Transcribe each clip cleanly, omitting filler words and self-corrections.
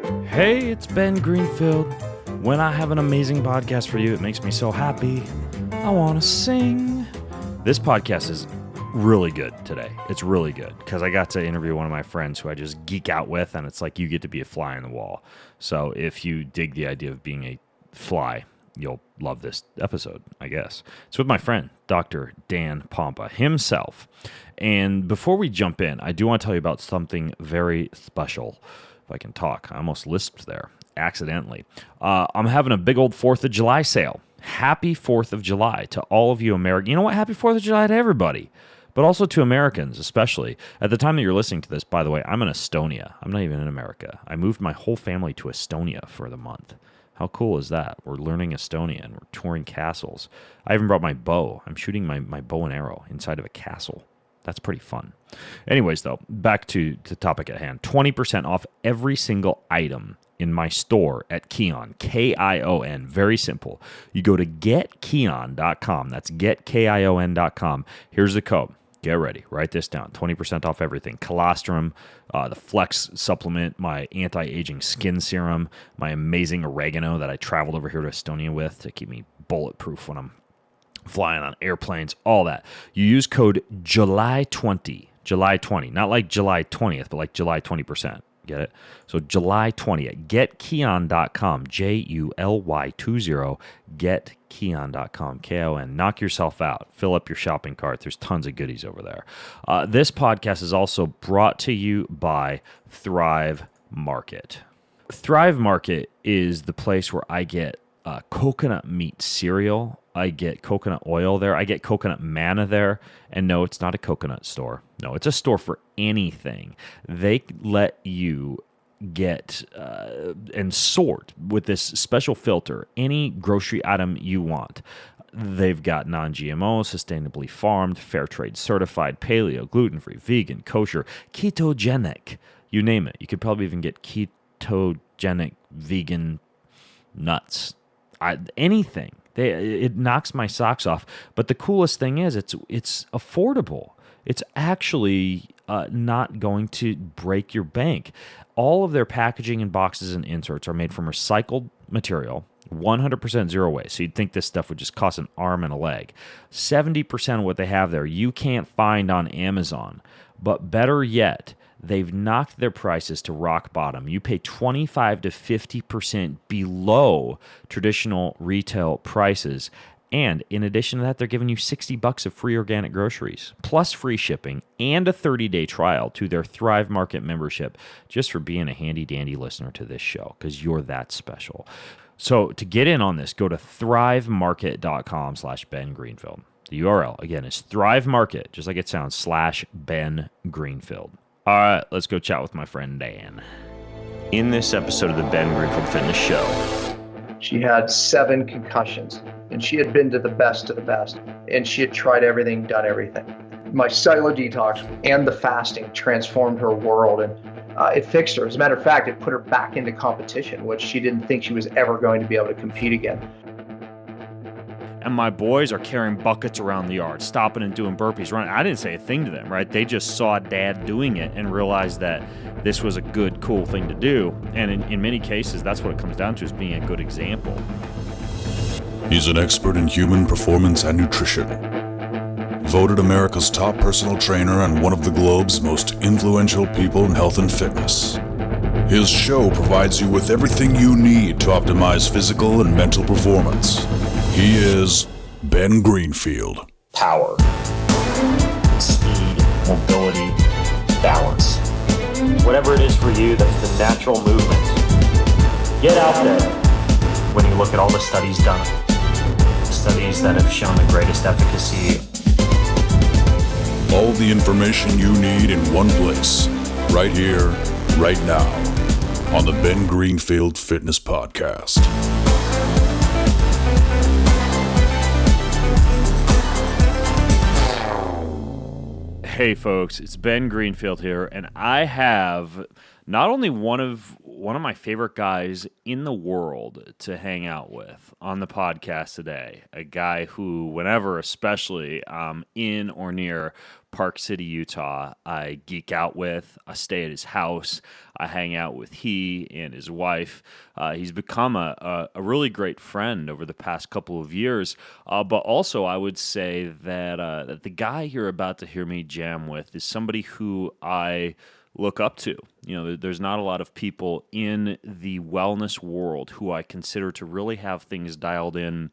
Hey, it's Ben Greenfield. When I have an amazing podcast for you, it makes me so happy. I want to sing. This podcast is really good today. It's really good because I got to interview one of my friends who I just geek out with, and it's like you get to be a fly on the wall. So if you dig the idea of being a fly, you'll love this episode, I guess. It's with my friend, Dr. Dan Pompa himself. And before we jump in, I do want to tell you about something very special. If I can talk. I almost lisped there accidentally. I'm having a big old 4th of July sale. Happy 4th of July to all of you Americans. You know what? Happy 4th of July to everybody, but also to Americans, especially. At the time that you're listening to this, by the way, I'm in Estonia. I'm not even in America. I moved my whole family to Estonia for the month. How cool is that? We're learning Estonian. We're touring castles. I even brought my bow. I'm shooting my bow and arrow inside of a castle. That's pretty fun. Anyways, though, back to the topic at hand. 20% off every single item in my store at Kion, Kion. Very simple. You go to getkion.com. That's getkion.com. Here's the code. Get ready. Write this down. 20% off everything. Colostrum, the Flex supplement, my anti-aging skin serum, my amazing oregano that I traveled over here to Estonia with to keep me bulletproof when I'm flying on airplanes, all that. You use code July20, not like July 20th, but like July 20%. Get it? So July 20 at getkion.com, July20, getkion.com, K-O-N. Knock yourself out. Fill up your shopping cart. There's tons of goodies over there. This podcast is also brought to you by Thrive Market. Thrive Market is the place where I get coconut meat cereal. I get coconut oil there. I get coconut manna there. And no, it's not a coconut store. No, it's a store for anything. They let you get and sort with this special filter any grocery item you want. They've got non-GMO, sustainably farmed, fair trade certified, paleo, gluten-free, vegan, kosher, ketogenic. You name it. You could probably even get ketogenic vegan nuts. Anything. It knocks my socks off. But the coolest thing is it's affordable. It's actually not going to break your bank. All of their packaging and boxes and inserts are made from recycled material, 100% zero waste. So you'd think this stuff would just cost an arm and a leg. 70% of what they have there you can't find on Amazon. But better yet, they've knocked their prices to rock bottom. You pay 25 to 50% below traditional retail prices. And in addition to that, they're giving you $60 of free organic groceries, plus free shipping and a 30-day trial to their Thrive Market membership, just for being a handy-dandy listener to this show, because you're that special. So to get in on this, go to thrivemarket.com/Ben Greenfield. The URL, again, is thrivemarket, just like it sounds, /Ben Greenfield. All right, let's go chat with my friend Dan. In this episode of the Ben Greenfield Fitness Show. She had 7 concussions, and she had been to the best of the best, and she had tried everything, done everything. My cellular detox and the fasting transformed her world, and it fixed her. As a matter of fact, it put her back into competition, which she didn't think she was ever going to be able to compete again. And my boys are carrying buckets around the yard, stopping and doing burpees, running. I didn't say a thing to them, right? They just saw Dad doing it and realized that this was a good, cool thing to do. And in many cases, that's what it comes down to, is being a good example. He's an expert in human performance and nutrition. Voted America's top personal trainer and one of the globe's most influential people in health and fitness. His show provides you with everything you need to optimize physical and mental performance. He is Ben Greenfield. Power, speed, mobility, balance. Whatever it is for you, that's the natural movement. Get out there. When you look at all the studies done, studies that have shown the greatest efficacy. All the information you need in one place, right here, right now, on the Ben Greenfield Fitness Podcast. Hey folks, it's Ben Greenfield here, and I have not only one of my favorite guys in the world to hang out with on the podcast today, a guy who, whenever especially in or near Park City, Utah, I geek out with. I stay at his house. I hang out with he and his wife. He's become a really great friend over the past couple of years. But also, I would say that the guy you're about to hear me jam with is somebody who I look up to. There's not a lot of people in the wellness world who I consider to really have things dialed in,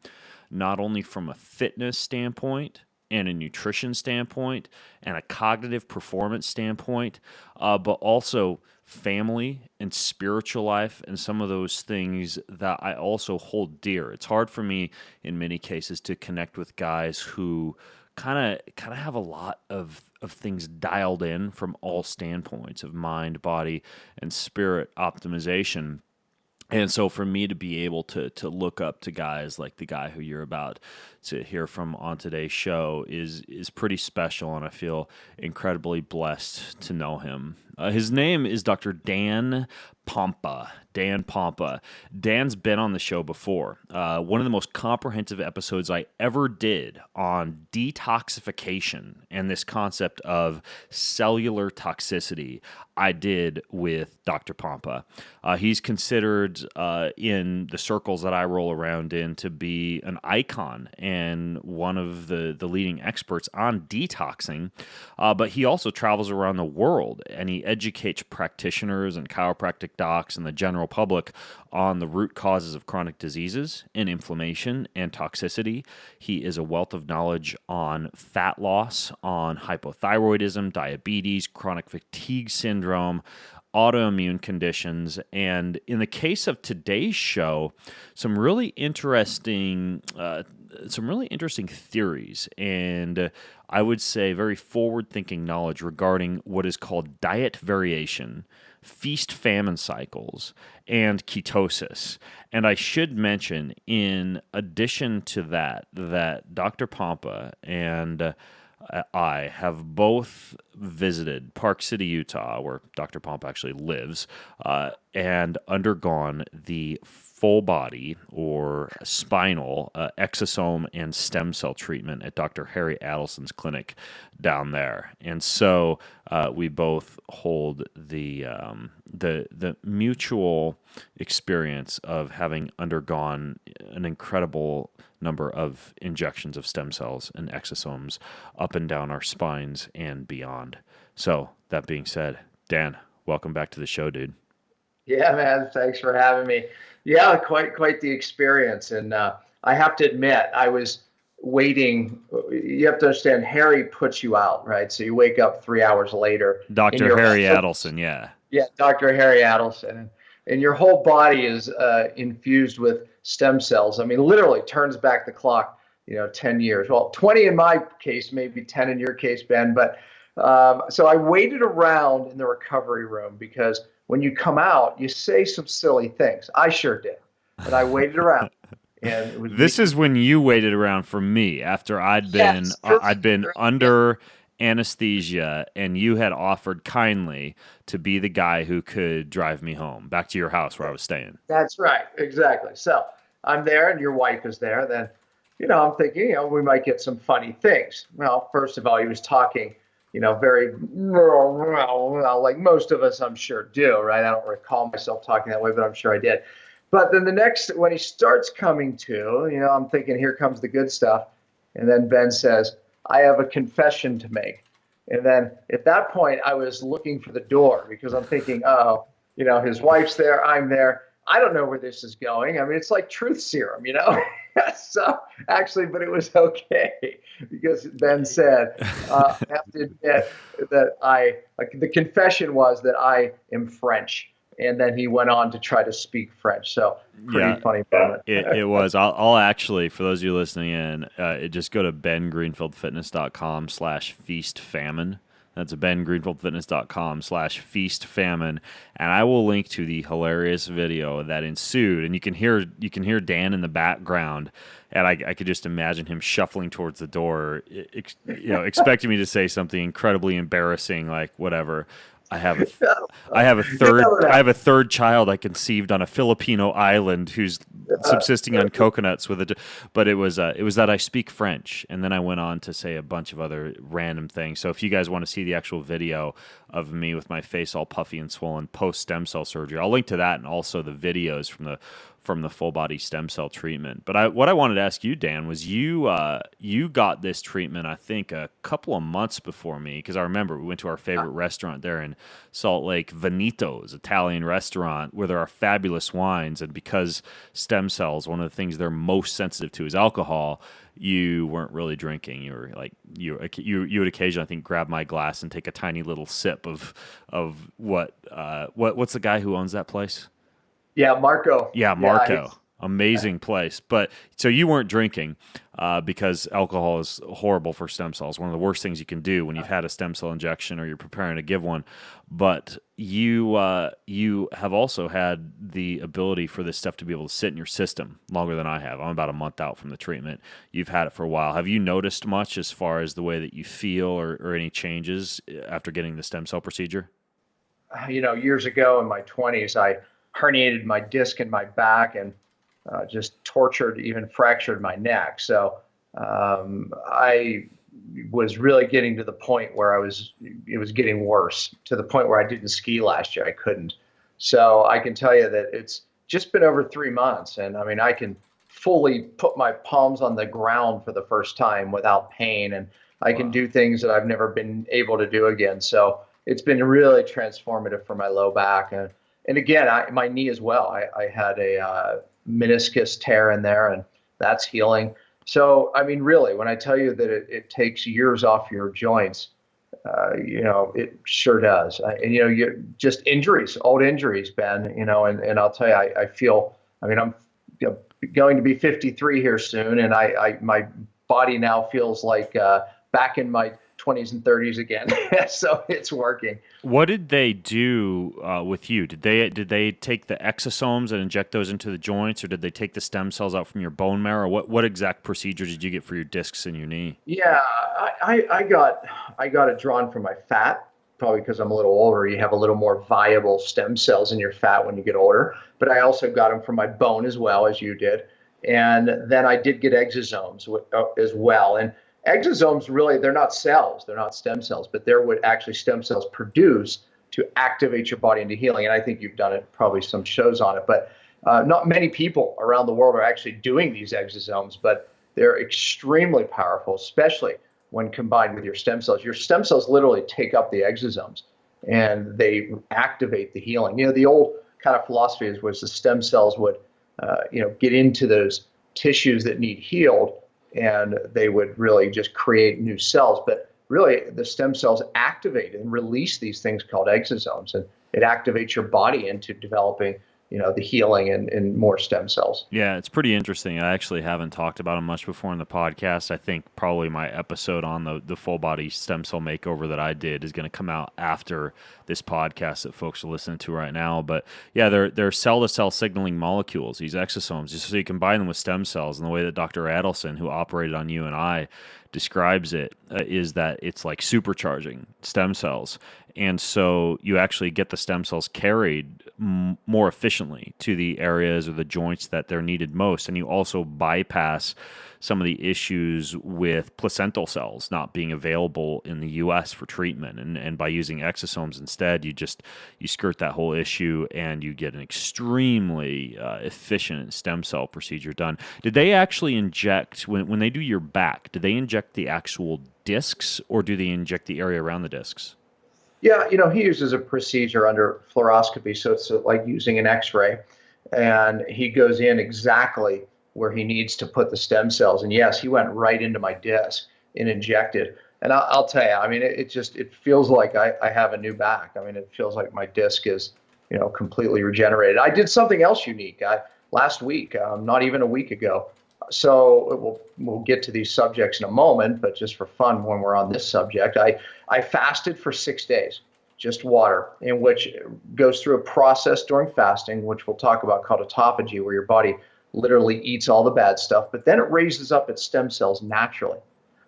not only from a fitness standpoint and a nutrition standpoint and a cognitive performance standpoint, but also family and spiritual life and some of those things that I also hold dear. It's hard for me in many cases to connect with guys who kind of have a lot of things dialed in from all standpoints of mind, body, and spirit optimization. And so for me to be able to look up to guys like the guy who you're about to hear from on today's show is pretty special, and I feel incredibly blessed to know him. His name is Dr. Dan Pompa. Dan Pompa. Dan's been on the show before. One of the most comprehensive episodes I ever did on detoxification and this concept of cellular toxicity I did with Dr. Pompa. He's considered in the circles that I roll around in to be an icon and one of the leading experts on detoxing. But he also travels around the world, and he educates practitioners and chiropractic docs and the general public on the root causes of chronic diseases and inflammation and toxicity. He is a wealth of knowledge on fat loss, on hypothyroidism, diabetes, chronic fatigue syndrome, autoimmune conditions, and in the case of today's show, some really interesting theories and I would say very forward-thinking knowledge regarding what is called diet variation, feast-famine cycles, and ketosis. And I should mention, in addition to that Dr. Pompa and I have both visited Park City, Utah, where Dr. Pompa actually lives, and undergone the full body or spinal exosome and stem cell treatment at Dr. Harry Adelson's clinic down there. And so we both hold the mutual experience of having undergone an incredible number of injections of stem cells and exosomes up and down our spines and beyond. So that being said, Dan, welcome back to the show, dude. Yeah, man. Thanks for having me. Yeah, quite the experience. And I have to admit, I was waiting. You have to understand, Harry puts you out, right? So you wake up 3 hours later. Dr. Harry Adelson, yeah. Yeah, Dr. Harry Adelson. And your whole body is infused with stem cells. I mean, literally turns back the clock, 10 years. Well, 20 in my case, maybe 10 in your case, Ben. But so I waited around in the recovery room because when you come out, you say some silly things. I sure did. But I waited around. And it was this is when you waited around for me after I'd been under anesthesia, and you had offered kindly to be the guy who could drive me home back to your house where I was staying. That's right. Exactly. So I'm there and your wife is there. Then, I'm thinking, we might get some funny things. Well, first of all, he was talking, very like most of us, I'm sure, do, right? I don't recall myself talking that way, but I'm sure I did. But then when he starts coming to, I'm thinking, here comes the good stuff. And then Ben says, I have a confession to make. And then at that point, I was looking for the door because I'm thinking, his wife's there, I'm there. I don't know where this is going. I mean, it's like truth serum, So actually, but it was okay because Ben said, I have to admit that the confession was that I am French. And then he went on to try to speak French. So pretty funny moment. It was. I'll actually, for those of you listening in, just go to bengreenfieldfitness.com/feastfamine. That's bengreenfieldfitness.com/feastfamine, and I will link to the hilarious video that ensued. And you can hear Dan in the background, and I could just imagine him shuffling towards the door, expecting me to say something incredibly embarrassing, like whatever. I have a third child I conceived on a Filipino island who's subsisting on coconuts with it. But it was that I speak French, and then I went on to say a bunch of other random things. So if you guys want to see the actual video of me with my face all puffy and swollen post stem cell surgery, I'll link to that and also the videos from the full body stem cell treatment. But what I wanted to ask you, Dan, was you got this treatment, I think, a couple of months before me, because I remember we went to our favorite restaurant there in Salt Lake, Venito's Italian restaurant, where there are fabulous wines. And because stem cells, one of the things they're most sensitive to is alcohol, you weren't really drinking. You were like you would occasionally, I think, grab my glass and take a tiny little sip of what's the guy who owns that place? Yeah, Marco. Yeah, Marco. Amazing place. But so you weren't drinking because alcohol is horrible for stem cells. One of the worst things you can do when you've had a stem cell injection or you're preparing to give one. But you have also had the ability for this stuff to be able to sit in your system longer than I have. I'm about a month out from the treatment. You've had it for a while. Have you noticed much as far as the way that you feel or any changes after getting the stem cell procedure? Years ago in my 20s, I herniated my disc in my back and just tortured, even fractured my neck. So I was really getting to the point where it was getting worse, to the point where I didn't ski last year. I couldn't. So I can tell you that it's just been over 3 months. And I mean, I can fully put my palms on the ground for the first time without pain. And I can do things that I've never been able to do again. So it's been really transformative for my low back. And again, my knee as well. I had a meniscus tear in there, and that's healing. So, I mean, really, when I tell you that it takes years off your joints, it sure does. You just injuries, old injuries, Ben. And I'll tell you, I feel. I mean, I'm going to be 53 here soon, and my body now feels like back in my 20s and 30s again. So it's working. What did they do with you? Did they take the exosomes and inject those into the joints, or did they take the stem cells out from your bone marrow? What exact procedure did you get for your discs in your knee? Yeah, I got it drawn from my fat, probably because I'm a little older. You have a little more viable stem cells in your fat when you get older. But I also got them from my bone as well, as you did. And then I did get exosomes as well. And exosomes, really, they're not cells, they're not stem cells, but they're what actually stem cells produce to activate your body into healing. And I think you've done it, probably some shows on it, but not many people around the world are actually doing these exosomes, but they're extremely powerful, especially when combined with your stem cells. Your stem cells literally take up the exosomes and they activate the healing. The old kind of philosophy was the stem cells would, get into those tissues that need healed, and they would really just create new cells. But really, the stem cells activate and release these things called exosomes, and it activates your body into developing, the healing and more stem cells. Yeah, it's pretty interesting. I actually haven't talked about them much before in the podcast. I think probably my episode on the full body stem cell makeover that I did is going to come out after this podcast that folks are listening to right now. But yeah, they're cell-to-cell signaling molecules, these exosomes, just so you combine them with stem cells. And the way that Dr. Adelson, who operated on you and I, describes it is that it's like supercharging stem cells. And so you actually get the stem cells carried more efficiently to the areas or the joints that they're needed most. And you also bypass some of the issues with placental cells not being available in the U.S. for treatment. And by using exosomes instead, you skirt that whole issue and you get an extremely efficient stem cell procedure done. Did they actually inject, when they do your back, do they inject the actual discs or do they inject the area around the discs? Yeah, he uses a procedure under fluoroscopy, so it's like using an X-ray, and he goes in exactly where he needs to put the stem cells. And yes, he went right into my disc and injected. And I'll tell you, I mean, it feels like I have a new back. I mean, it feels like my disc is, completely regenerated. I did something else unique last week, not even a week ago. So we'll get to these subjects in a moment, but just for fun, when we're on this subject, I fasted for 6 days, just water, in which goes through a process during fasting, which we'll talk about, called autophagy, where your body literally eats all the bad stuff, but then it raises up its stem cells naturally.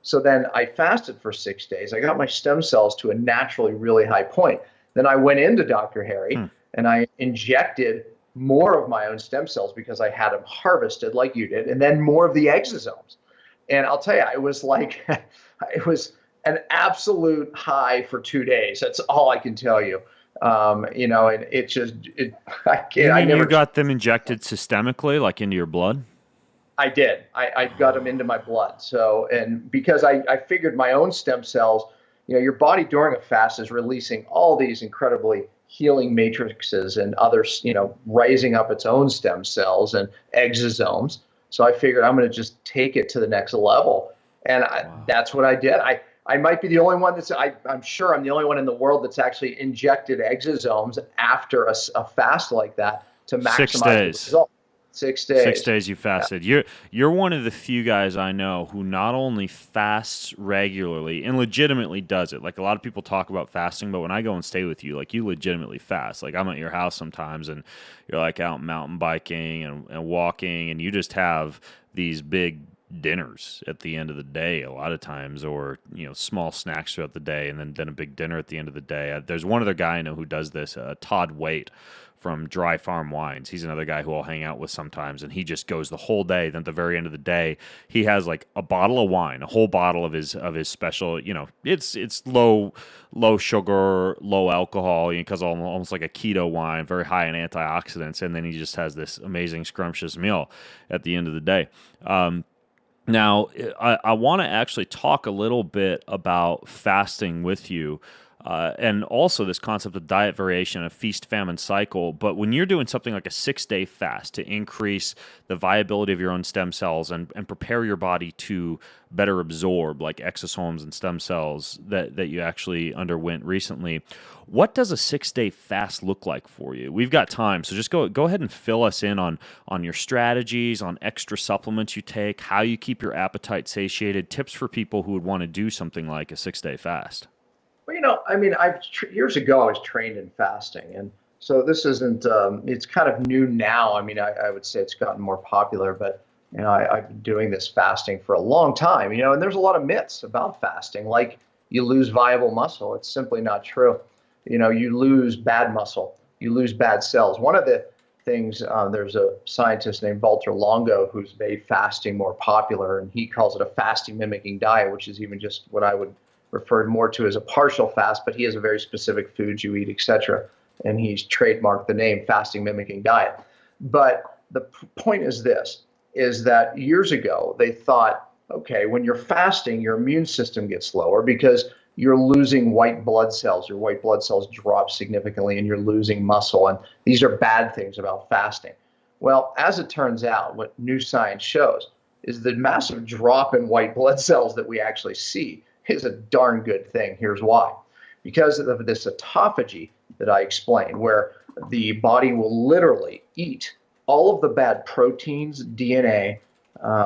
So then I fasted for 6 days. I got my stem cells to a naturally really high point. Then I went into Dr. Harry and I injected more of my own stem cells because I had them harvested like you did, and then more of the exosomes. And I'll tell you, it was like, it was an absolute high for 2 days. That's all I can tell you. You know, and it just, I can't, I never. You got them injected systemically, like into your blood? I did. I got them into my blood. So, and because I figured my own stem cells, you know, your body during a fast is releasing all these incredibly healing matrices and others, you know, raising up its own stem cells and exosomes. So I figured I'm going to just take it to the next level. And that's what I did. I might be the only one I'm sure I'm the only one in the world that's actually injected exosomes after a fast like that to maximize the result. 6 days. 6 days you fasted. Yeah. You're one of the few guys I know who not only fasts regularly and legitimately does it. Like a lot of people talk about fasting, but when I go and stay with you, like you legitimately fast. Like I'm at your house sometimes and you're like out mountain biking and walking and you just have these big dinners at the end of the day a lot of times, or you know, small snacks throughout the day and then a big dinner at the end of the day. There's one other guy I know who does this, Todd Waite from Dry Farm Wines. He's another guy who I'll hang out with sometimes, and he just goes the whole day. Then at the very end of the day, he has like a bottle of wine, a whole bottle of his special. You know, it's low sugar, low alcohol, because almost like a keto wine, very high in antioxidants. And then he just has this amazing scrumptious meal at the end of the day. Now, I want to actually talk a little bit about fasting with you. And also this concept of diet variation, a feast-famine cycle. But when you're doing something like a 6-day fast to increase the viability of your own stem cells and prepare your body to better absorb like exosomes and stem cells that you actually underwent recently, what does a 6-day fast look like for you? We've got time, so just go ahead and fill us in on your strategies, on extra supplements you take, how you keep your appetite satiated, tips for people who would want to do something like a 6-day fast. Well, you know, I mean, years ago I was trained in fasting, and so this isn't. It's kind of new now. I mean, I would say it's gotten more popular, but you know, I've been doing this fasting for a long time. You know, and there's a lot of myths about fasting, like you lose viable muscle. It's simply not true. You know, you lose bad muscle, you lose bad cells. One of the things, there's a scientist named Valter Longo who's made fasting more popular, and he calls it a fasting mimicking diet, which is even just what I would referred more to as a partial fast, but he has a very specific foods you eat, etc. And he's trademarked the name fasting mimicking diet. But the point is this, is that years ago they thought, okay, when you're fasting, your immune system gets lower because you're losing white blood cells. Your white blood cells drop significantly and you're losing muscle. And these are bad things about fasting. Well, as it turns out, what new science shows is the massive drop in white blood cells that we actually see is a darn good thing. Here's why. Because of this autophagy that I explained, where the body will literally eat all of the bad proteins, DNA,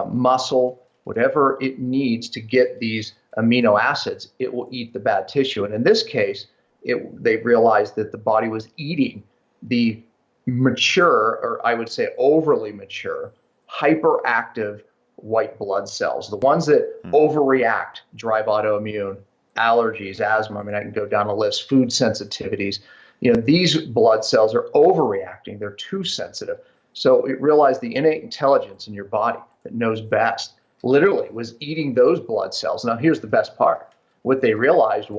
muscle, whatever it needs to get these amino acids, it will eat the bad tissue. And in this case, they realized that the body was eating the mature, or I would say overly mature, hyperactive white blood cells, the ones that overreact, drive autoimmune, allergies, asthma. I mean, I can go down a list, food sensitivities. You know, these blood cells are overreacting. They're too sensitive. So it realized the innate intelligence in your body that knows best literally was eating those blood cells. Now, here's the best part. What they realized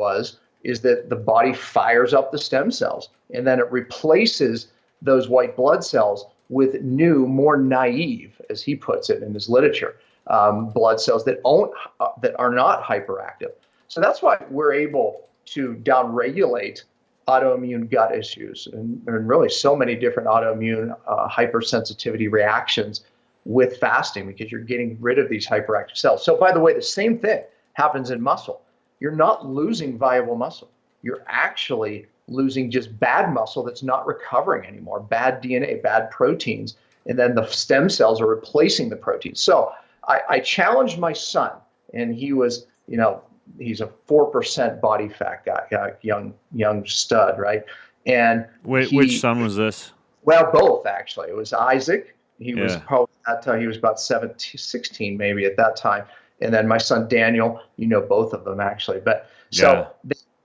is that the body fires up the stem cells, and then it replaces those white blood cells with new, more naive, as he puts it in his literature, blood cells that are not hyperactive. So that's why we're able to downregulate autoimmune gut issues and really so many different autoimmune hypersensitivity reactions with fasting, because you're getting rid of these hyperactive cells. So by the way, the same thing happens in muscle. You're not losing viable muscle. You're actually losing just bad muscle that's not recovering anymore, bad DNA, bad proteins, and then the stem cells are replacing the proteins. So I challenged my son, and he was, you know, he's a 4% body fat guy, young stud, right? And which son was this? Well, both actually. It was Isaac. He was probably at that time, he was about 16 maybe at that time, and then my son Daniel. You know both of them actually, but so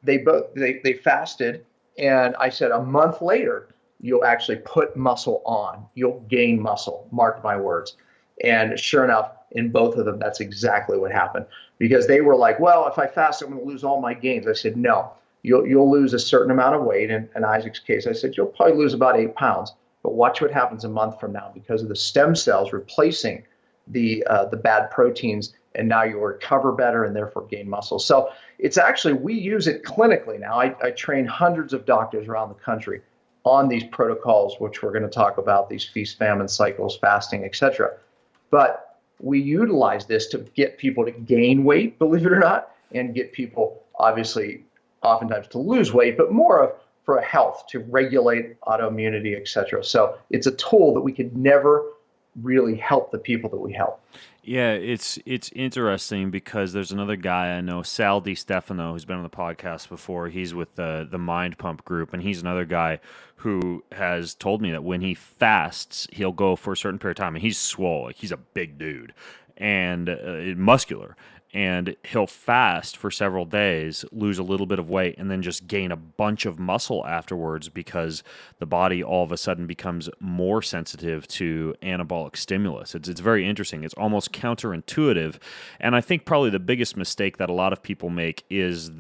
they fasted And I said, a month later, you'll actually put muscle on. You'll gain muscle, mark my words. And sure enough, in both of them, that's exactly what happened. Because they were like, well, if I fast, I'm going to lose all my gains. I said, no, you'll lose a certain amount of weight. In Isaac's case, I said, you'll probably lose about 8 pounds. But watch what happens a month from now because of the stem cells replacing the bad proteins. And now you'll recover better and therefore gain muscle. So it's actually, we use it clinically now. I train hundreds of doctors around the country on these protocols, which we're going to talk about, these feast, famine cycles, fasting, etc. But we utilize this to get people to gain weight, believe it or not, and get people, obviously, oftentimes to lose weight, but more of for health, to regulate autoimmunity, etc. So it's a tool that we could never really help the people that we help. Yeah, it's interesting because there's another guy I know, Sal DiStefano, who's been on the podcast before. He's with the Mind Pump group, and he's another guy who has told me that when he fasts, he'll go for a certain period of time, and he's swole, like he's a big dude, and muscular. And he'll fast for several days, lose a little bit of weight, and then just gain a bunch of muscle afterwards because the body all of a sudden becomes more sensitive to anabolic stimulus. It's very interesting. It's almost counterintuitive. And I think probably the biggest mistake that a lot of people make is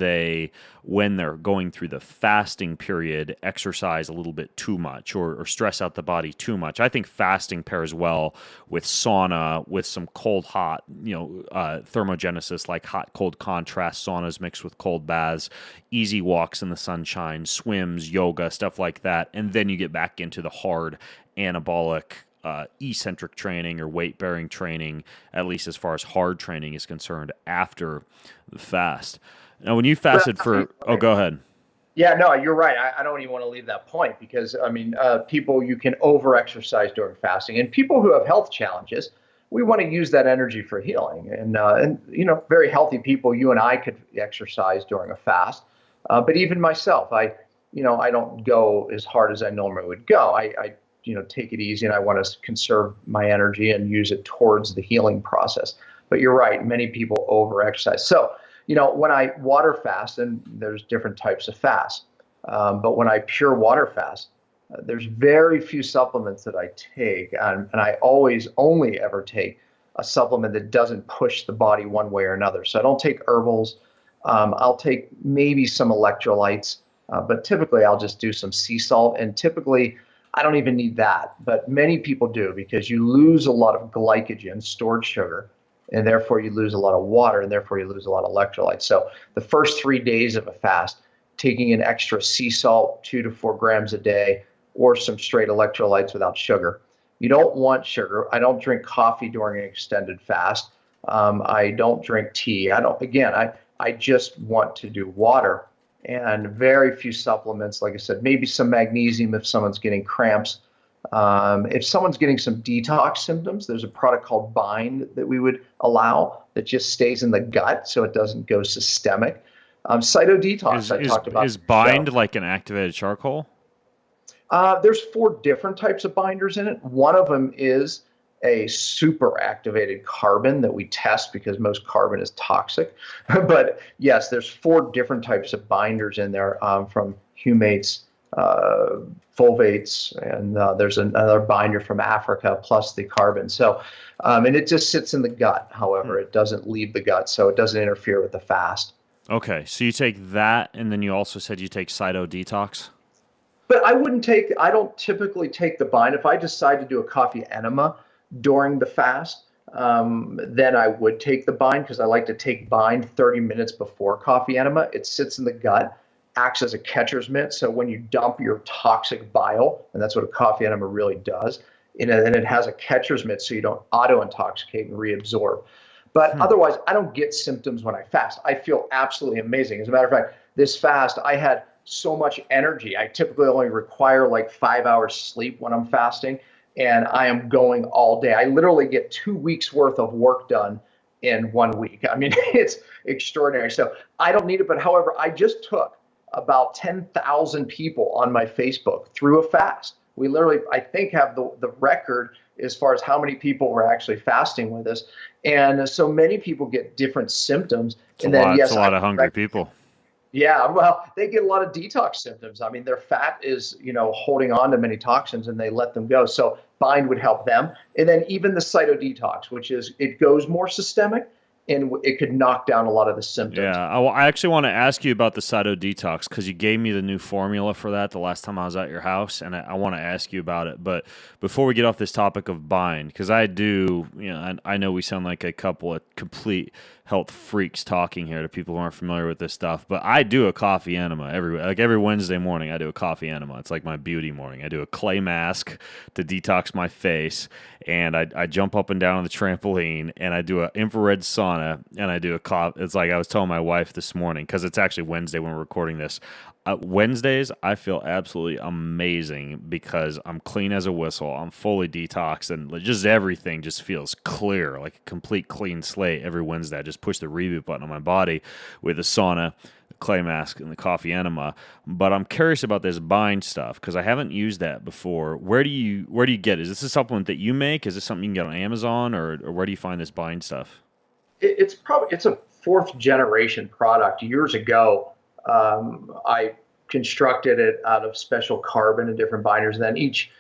when they're going through the fasting period, exercise a little bit too much or stress out the body too much. I think fasting pairs well with sauna, with some cold-hot, thermogenesis, like hot-cold contrast saunas mixed with cold baths, easy walks in the sunshine, swims, yoga, stuff like that. And then you get back into the hard anabolic eccentric training or weight-bearing training, at least as far as hard training is concerned, after the fast. Now, when you fasted go ahead. Yeah, no, you're right. I don't even want to leave that point because, people, you can over-exercise during fasting. And people who have health challenges, we want to use that energy for healing. And very healthy people, you and I could exercise during a fast. But even myself, I don't go as hard as I normally would go. I take it easy, and I want to conserve my energy and use it towards the healing process. But you're right, many people over-exercise. So, when I water fast, and there's different types of fast, but when I pure water fast, there's very few supplements that I take, and I always only ever take a supplement that doesn't push the body one way or another. So I don't take herbals. I'll take maybe some electrolytes, but typically I'll just do some sea salt, and typically I don't even need that, but many people do because you lose a lot of glycogen, stored sugar, and therefore you lose a lot of water, and therefore you lose a lot of electrolytes. So the first 3 days of a fast, taking an extra sea salt, 2 to 4 grams a day, or some straight electrolytes without sugar. You don't want sugar. I don't drink coffee during an extended fast. I don't drink tea. I just want to do water and very few supplements. Like I said, maybe some magnesium if someone's getting cramps. If someone's getting some detox symptoms, there's a product called Bind that we would allow that just stays in the gut so it doesn't go systemic. Cytodetox, I talked about. Is Bind like an activated charcoal? There's 4 different types of binders in it. One of them is a super activated carbon that we test because most carbon is toxic. But yes, there's 4 different types of binders in there, from humates, fulvates, and there's another binder from Africa plus the carbon. So, and it just sits in the gut. However, it doesn't leave the gut, so it doesn't interfere with the fast. Okay, so you take that, and then you also said you take Cytodetox? But I don't typically take the Bind. If I decide to do a coffee enema during the fast, then I would take the Bind because I like to take Bind 30 minutes before coffee enema. It sits in the gut, acts as a catcher's mitt. So when you dump your toxic bile, and that's what a coffee enema really does, and it has a catcher's mitt so you don't auto-intoxicate and reabsorb. But otherwise, I don't get symptoms when I fast. I feel absolutely amazing. As a matter of fact, this fast, I had so much energy. I typically only require like 5 hours sleep when I'm fasting, and I am going all day. I literally get 2 weeks worth of work done in 1 week. I mean, it's extraordinary. So I don't need it. But however, I just took about 10,000 people on my Facebook through a fast. We literally, I think, have the record as far as how many people were actually fasting with us. And so many people get different symptoms. It's a lot of hungry people. Yeah, well, they get a lot of detox symptoms. I mean, their fat is, holding on to many toxins and they let them go. So Bind would help them. And then even the cytodetox, which is, it goes more systemic and it could knock down a lot of the symptoms. Yeah, I actually want to ask you about the Cyto Detox because you gave me the new formula for that the last time I was at your house, and I want to ask you about it. But before we get off this topic of Bind, because I do, I know we sound like a couple of complete health freaks talking here to people who aren't familiar with this stuff, but I do a coffee enema every Wednesday morning. I do a coffee enema. It's like my beauty morning. I do a clay mask to detox my face, and I jump up and down on the trampoline, and I do an infrared sauna, and I do a coffee. It's like I was telling my wife this morning, because it's actually Wednesday when we're recording this. Wednesdays, I feel absolutely amazing because I'm clean as a whistle. I'm fully detoxed, and just everything just feels clear, like a complete clean slate every Wednesday. I just push the reboot button on my body with the sauna, the clay mask, and the coffee enema. But I'm curious about this Bind stuff because I haven't used that before. Where do you get it? Is this a supplement that you make? Is this something you can get on Amazon, or where do you find this Bind stuff? It's a fourth generation product. Years ago, I constructed it out of special carbon and different binders. And then each,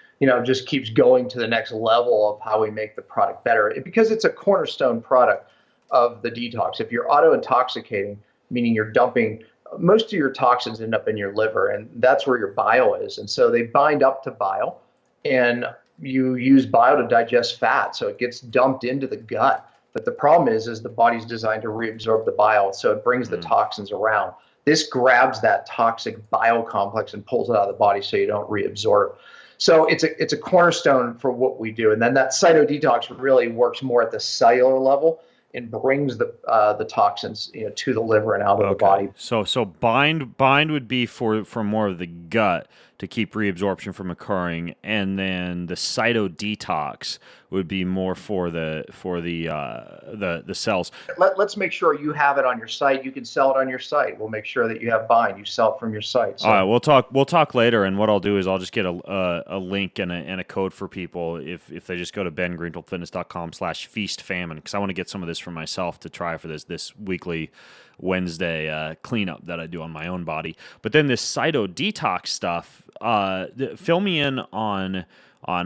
just keeps going to the next level of how we make the product better. Because it's a cornerstone product of the detox. If you're auto-intoxicating, meaning you're dumping, most of your toxins end up in your liver, and that's where your bile is. And so they bind up to bile, and you use bile to digest fat. So it gets dumped into the gut. But the problem is the body's designed to reabsorb the bile. So it brings the toxins around. This grabs that toxic bile complex and pulls it out of the body so you don't reabsorb. So it's a cornerstone for what we do. And then that cytodetox really works more at the cellular level and brings the toxins to the liver and out of the body. So bind would be for more of the gut to keep reabsorption from occurring, and then the cytodetox would be more for the cells. Let's make sure you have it on your site. You can sell it on your site. We'll make sure that you have Bind. You sell it from your site. So. All right, we'll talk later, and what I'll do is I'll just get a link and a code for people if they just go to bengreenfieldfitness.com/feastfamine, because I want to get some of this for myself to try for this weekly Wednesday cleanup that I do on my own body. But then this cytodetox stuff, fill me in on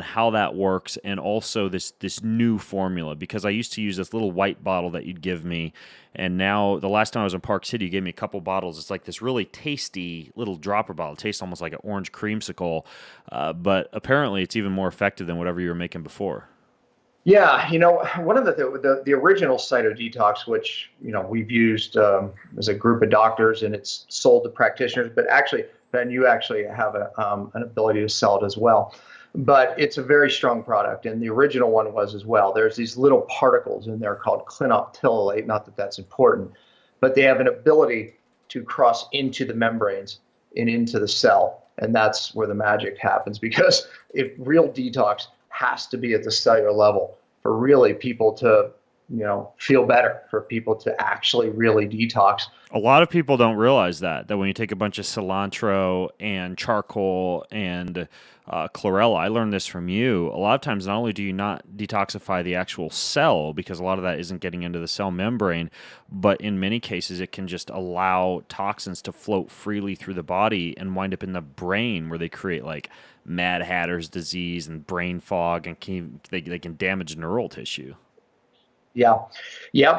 how that works, and also this new formula, because I used to use this little white bottle that you'd give me, and now the last time I was in Park City, you gave me a couple bottles. It's like this really tasty little dropper bottle. It tastes almost like an orange creamsicle, but apparently it's even more effective than whatever you were making before. Yeah, one of the original cytodetox, which we've used as a group of doctors, and it's sold to practitioners. But actually, Ben, you actually have an ability to sell it as well. But it's a very strong product, and the original one was as well. There's these little particles in there called clinoptilolate. Not that that's important, but they have an ability to cross into the membranes and into the cell, and that's where the magic happens. Because if real detox has to be at the cellular level for really people to, feel better, for people to actually really detox. A lot of people don't realize that when you take a bunch of cilantro and charcoal and chlorella, I learned this from you. A lot of times, not only do you not detoxify the actual cell, because a lot of that isn't getting into the cell membrane, but in many cases, it can just allow toxins to float freely through the body and wind up in the brain, where they create like Mad Hatter's disease and brain fog, and they can damage neural tissue. Yeah,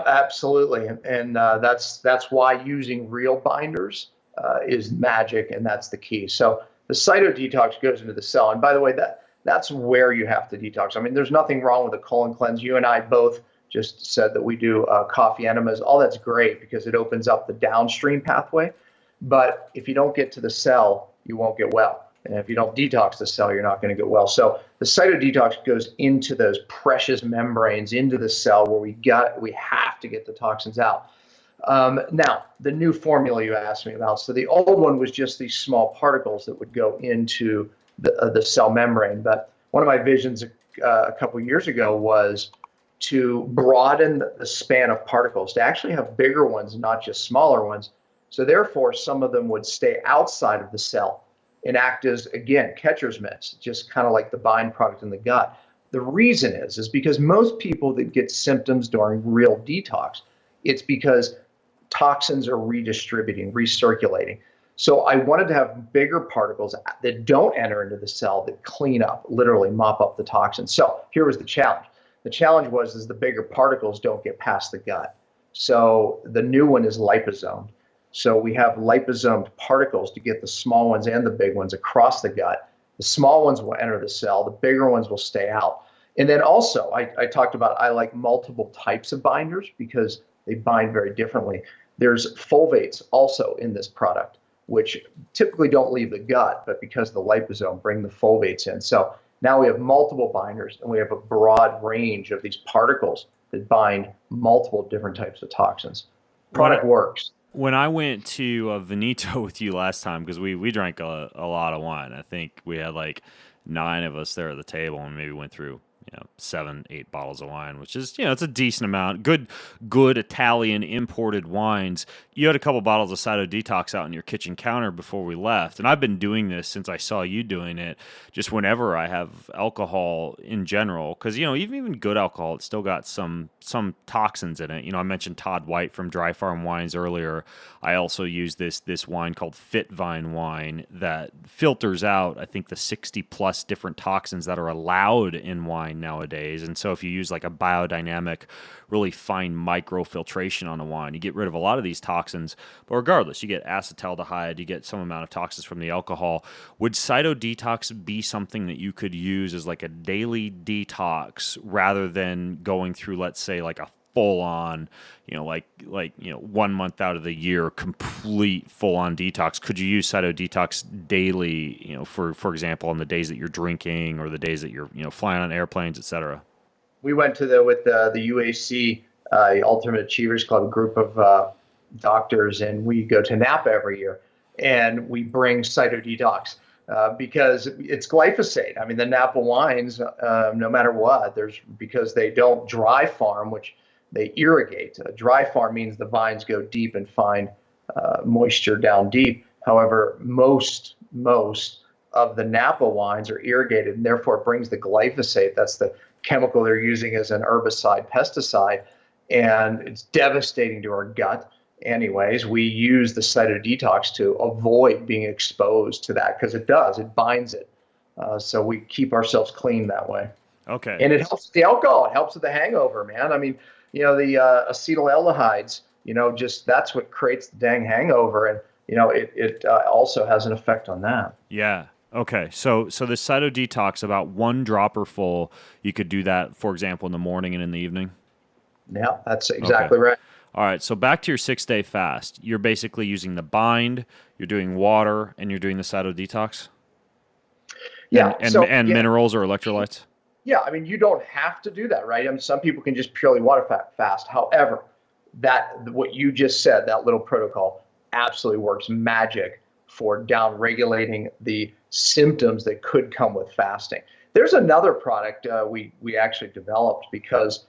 absolutely, and that's why using real binders is magic, and that's the key. So the cytodetox goes into the cell, and by the way, that's where you have to detox. I mean, there's nothing wrong with a colon cleanse. You and I both just said that we do coffee enemas. All that's great because it opens up the downstream pathway, but if you don't get to the cell, you won't get well. And if you don't detox the cell, you're not going to get well. So the cytodetox goes into those precious membranes, into the cell where we have to get the toxins out. Now, the new formula you asked me about. So the old one was just these small particles that would go into the cell membrane. But one of my visions a couple years ago was to broaden the span of particles, to actually have bigger ones, not just smaller ones. So therefore, some of them would stay outside of the cell and act as, again, catcher's mitts, just kind of like the Bind product in the gut. The reason is because most people that get symptoms during real detox, it's because toxins are redistributing, recirculating. So I wanted to have bigger particles that don't enter into the cell, that clean up, literally mop up the toxins. So here was the challenge. The challenge was the bigger particles don't get past the gut. So the new one is liposomed. So we have liposomed particles to get the small ones and the big ones across the gut. The small ones will enter the cell. The bigger ones will stay out. And then also, I talked about I like multiple types of binders because they bind very differently. There's fulvates also in this product, which typically don't leave the gut, but because of the liposome, bring the fulvates in. So now we have multiple binders, and we have a broad range of these particles that bind multiple different types of toxins. Product works. When I went to Veneto with you last time, because we drank a lot of wine. I think we had like 9 of us there at the table, and maybe went through 7, 8 bottles of wine, which is, it's a decent amount. Good Italian imported wines. You had a couple bottles of Cyto Detox out on your kitchen counter before we left. And I've been doing this since I saw you doing it, just whenever I have alcohol in general. Because, even good alcohol, it's still got some toxins in it. I mentioned Todd White from Dry Farm Wines earlier. I also use this wine called Fit Vine wine that filters out, I think, the 60 plus different toxins that are allowed in wine nowadays. And so if you use like a biodynamic, really fine microfiltration on a wine, you get rid of a lot of these toxins. But regardless, you get acetaldehyde, you get some amount of toxins from the alcohol. Would Cyto Detox be something that you could use as like a daily detox rather than going through, let's say, like a full-on, 1 month out of the year, complete full-on detox? Could you use Cyto Detox daily, for example, on the days that you're drinking or the days that you're, flying on airplanes, et cetera? We went to the UAC, Ultimate Achievers Club, group of doctors, and we go to Napa every year, and we bring Cyto Detox because it's glyphosate. I mean, the Napa wines, no matter what, because they don't dry farm, which they irrigate. Dry farm means the vines go deep and find moisture down deep. However, most of the Napa wines are irrigated, and therefore it brings the glyphosate. That's the chemical they're using as an herbicide, pesticide, and it's devastating to our gut. Anyways, we use the Cyto Detox to avoid being exposed to that because it binds it. So we keep ourselves clean that way. Okay. And it helps the alcohol. It helps with the hangover, man. I mean, the acetaldehydes, just that's what creates the dang hangover. And, it also has an effect on that. Yeah. Okay. So the Cyto Detox, about 1 dropper full, you could do that, for example, in the morning and in the evening? Yeah, that's exactly right. All right. So back to your 6-day fast. You're basically using the bind, you're doing water, and you're doing the Cyto Detox? Yeah. And minerals or electrolytes? Yeah, I mean, you don't have to do that, right? I mean, some people can just purely water fast. However, what you just said, that little protocol, absolutely works magic for down-regulating the symptoms that could come with fasting. There's another product we actually developed because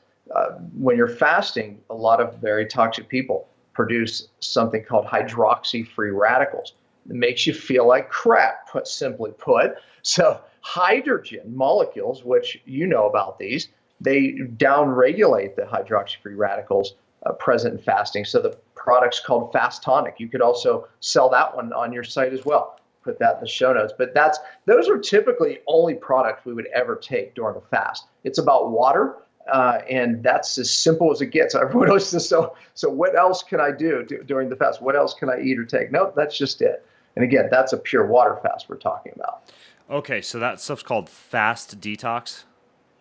when you're fasting, a lot of very toxic people produce something called hydroxy-free radicals. It makes you feel like crap, simply put. So hydrogen molecules, which you know about these, they downregulate the hydroxy-free radicals present in fasting. So the product's called Fast Tonic. You could also sell that one on your site as well. Put that in the show notes. But those are typically only products we would ever take during a fast. It's about water, and that's as simple as it gets. Everyone always says, so what else can I do during the fast? What else can I eat or take? No, that's just it. And again, that's a pure water fast we're talking about. Okay, so that stuff's called Fast Detox?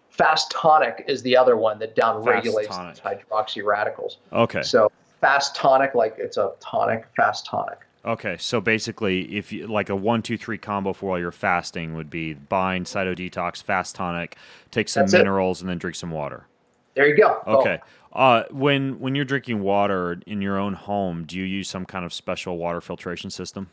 Fast Tonic is the other one that downregulates hydroxy radicals. Okay. So Fast Tonic, like it's a tonic, Fast Tonic. Okay, so basically, if you like a 1, 2, 3 combo for while you're fasting would be bind, Cyto Detox, Fast Tonic, take some minerals, and then drink some water. There you go. Okay. When you're drinking water in your own home, do you use some kind of special water filtration system?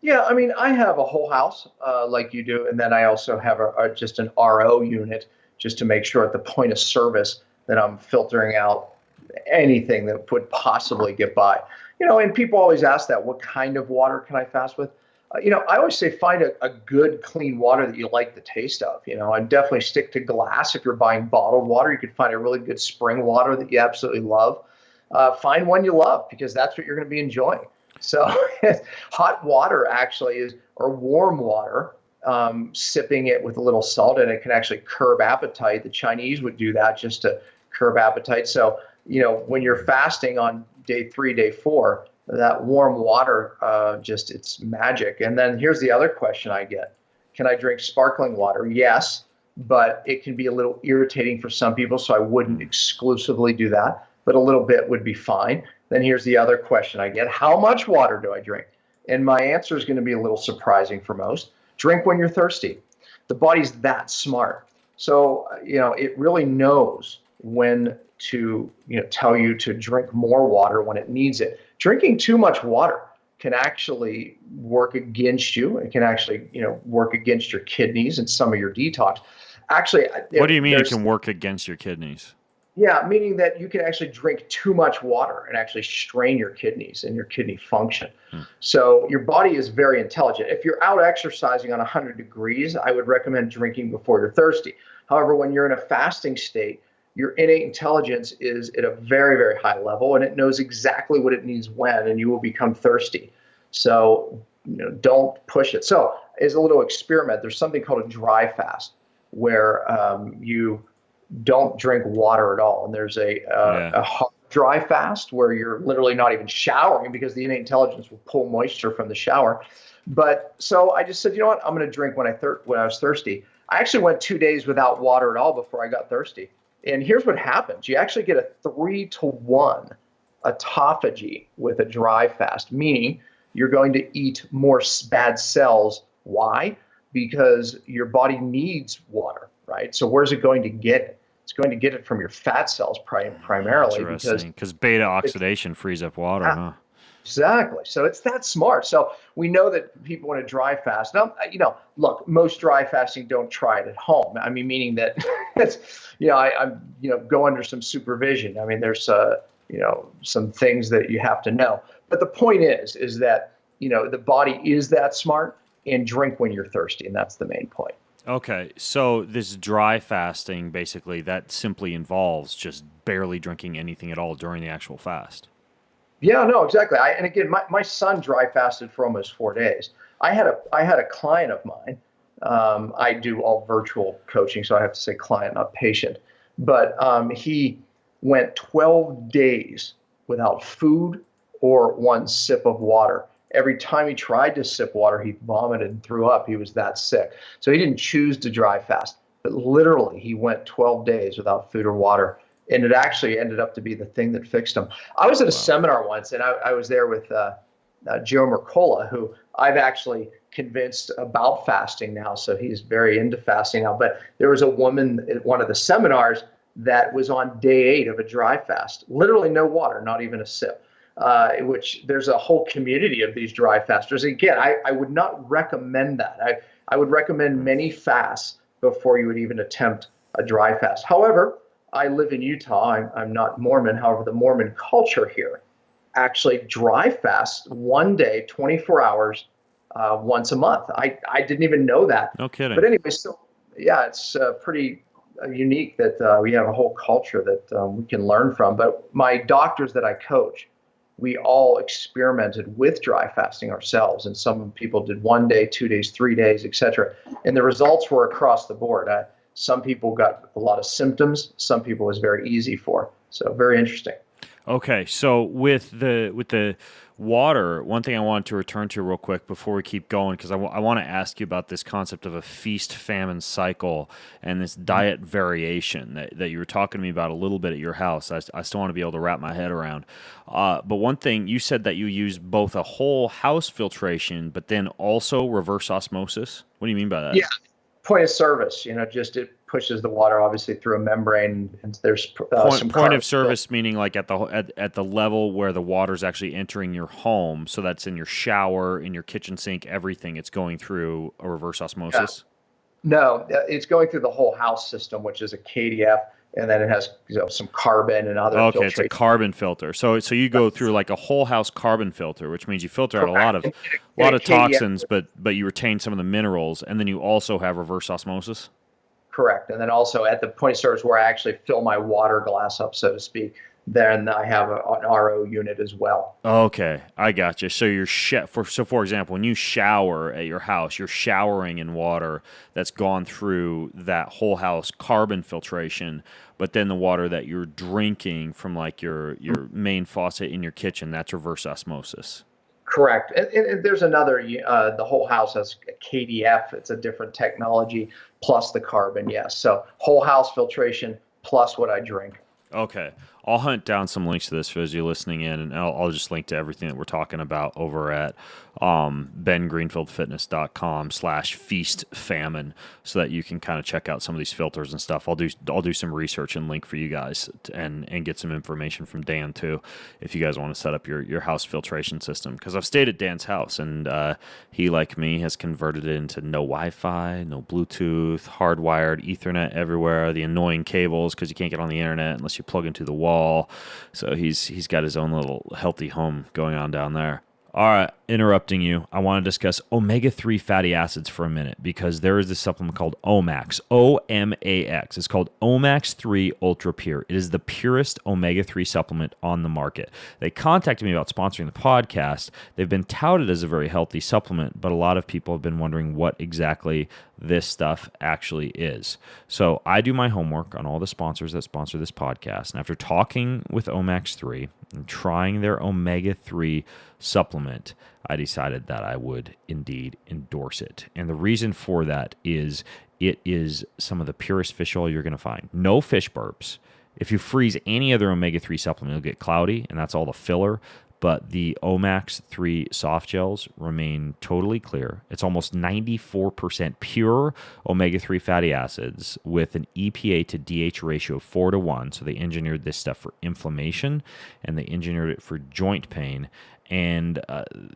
Yeah, I mean, I have a whole house like you do, and then I also have just an RO unit just to make sure at the point of service that I'm filtering out anything that would possibly get by. And people always ask that, what kind of water can I fast with? I always say find a good, clean water that you like the taste of. I'd definitely stick to glass. If you're buying bottled water, you could find a really good spring water that you absolutely love. find one you love, because that's what you're going to be enjoying. So hot water actually is, or warm water, sipping it with a little salt in it can actually curb appetite. The Chinese would do that just to curb appetite. So, when you're fasting on day 3, day 4, that warm water, it's magic. And then here's the other question I get. Can I drink sparkling water? Yes, but it can be a little irritating for some people, so I wouldn't exclusively do that, but a little bit would be fine. Then here's the other question I get. How much water do I drink? And my answer is going to be a little surprising for most. Drink when you're thirsty. The body's that smart. So, it really knows when to, tell you to drink more water when it needs it. Drinking too much water can actually work against you. It can actually, work against your kidneys and some of your detox. Actually, what do you mean it can work against your kidneys? Yeah, meaning that you can actually drink too much water and actually strain your kidneys and your kidney function. So your body is very intelligent. If you're out exercising on 100 degrees, I would recommend drinking before you're thirsty. However, when you're in a fasting state, your innate intelligence is at a very, very high level, and it knows exactly what it needs when, and you will become thirsty. So, don't push it. So as a little experiment, there's something called a dry fast, where you don't drink water at all. And there's a hard dry fast where you're literally not even showering, because the innate intelligence will pull moisture from the shower. But so I just said, you know what, I'm going to drink when I was thirsty. I actually went 2 days without water at all before I got thirsty. And here's what happens. You actually get a 3-to-1 autophagy with a dry fast, meaning you're going to eat more bad cells. Why? Because your body needs water, right? So where's it going to get it? It's going to get it from your fat cells primarily, because beta oxidation frees up water, huh? Exactly. So it's that smart. So we know that people want to dry fast. Now, look, most dry fasting don't try it at home. I mean, meaning that it's, I'm go under some supervision. I mean, there's some things that you have to know. But the point is that the body is that smart, and drink when you're thirsty, and that's the main point. Okay, so this dry fasting, basically, that simply involves just barely drinking anything at all during the actual fast. Yeah, no, exactly. And again, my son dry fasted for almost 4 days. I had a client of mine. I do all virtual coaching, so I have to say client, not patient. But he went 12 days without food or one sip of water. Every time he tried to sip water, he vomited and threw up. He was that sick. So he didn't choose to dry fast, but literally he went 12 days without food or water. And it actually ended up to be the thing that fixed him. I was at a seminar once, and I was there with Joe Mercola, who I've actually convinced about fasting now. So he's very into fasting now. But there was a woman at one of the seminars that was on day 8 of a dry fast, literally no water, not even a sip. Which there's a whole community of these dry fasters. Again, I would not recommend that. I would recommend many fasts before you would even attempt a dry fast. However, I live in Utah. I'm not Mormon. However, the Mormon culture here actually dry fasts one day, 24 hours, once a month. I didn't even know that. No kidding. But anyway, so yeah, it's pretty unique that we have a whole culture that we can learn from. But my doctors that I coach, we all experimented with dry fasting ourselves, and some people did 1 day, 2 days, 3 days, etc. And the results were across the board. Some people got a lot of symptoms. Some people it was very easy for. So very interesting. Okay, so with the water, one thing I wanted to return to real quick before we keep going, because I want to ask you about this concept of a feast-famine cycle and this diet variation that you were talking to me about a little bit at your house. I still want to be able to wrap my head around. But one thing, you said that you use both a whole house filtration, but then also reverse osmosis. What do you mean by that? Yeah, point of service. Just it pushes the water obviously through a membrane, and there's some point of service, meaning like at the level where the water's actually entering your home. So that's in your shower, in your kitchen sink, everything. It's going through a reverse osmosis. Yeah. No, it's going through the whole house system, which is a KDF, and then it has some carbon and other. Okay, it's a carbon filter. So you go through like a whole house carbon filter, which means you filter out a lot of toxins, but you retain some of the minerals, and then you also have reverse osmosis. Correct. And then also at the point of service where I actually fill my water glass up, so to speak, then I have an RO unit as well. Okay, I got you. So for example, when you shower at your house, you're showering in water that's gone through that whole house carbon filtration, but then the water that you're drinking from like your main faucet in your kitchen, that's reverse osmosis. Correct. And there's another, the whole house has KDF. It's a different technology plus the carbon. Yes. So whole house filtration plus what I drink. Okay. I'll hunt down some links to this for those of you listening in, and I'll just link to everything that we're talking about over at bengreenfieldfitness.com/feastfamine so that you can kind of check out some of these filters and stuff. I'll do some research and link for you guys and get some information from Dan too if you guys want to set up your house filtration system, because I've stayed at Dan's house and he, like me, has converted it into no Wi-Fi, no Bluetooth, hardwired Ethernet everywhere, the annoying cables because you can't get on the internet unless you plug into the wall. So he's got his own little healthy home going on down there. All right, interrupting you. I want to discuss omega-3 fatty acids for a minute because there is this supplement called Omax, O-M-A-X. It's called Omax 3 Ultra Pure. It is the purest omega-3 supplement on the market. They contacted me about sponsoring the podcast. They've been touted as a very healthy supplement, but a lot of people have been wondering what exactly this stuff actually is. So I do my homework on all the sponsors that sponsor this podcast, and after talking with Omax 3 and trying their omega-3 supplement, I decided that I would indeed endorse it. And the reason for that is it is some of the purest fish oil you're going to find. No fish burps. If you freeze any other omega-3 supplement, it'll get cloudy, and that's all the filler. But the Omax 3 soft gels remain totally clear. It's almost 94% pure omega-3 fatty acids with an EPA to DH ratio of 4:1. So they engineered this stuff for inflammation, and they engineered it for joint pain. And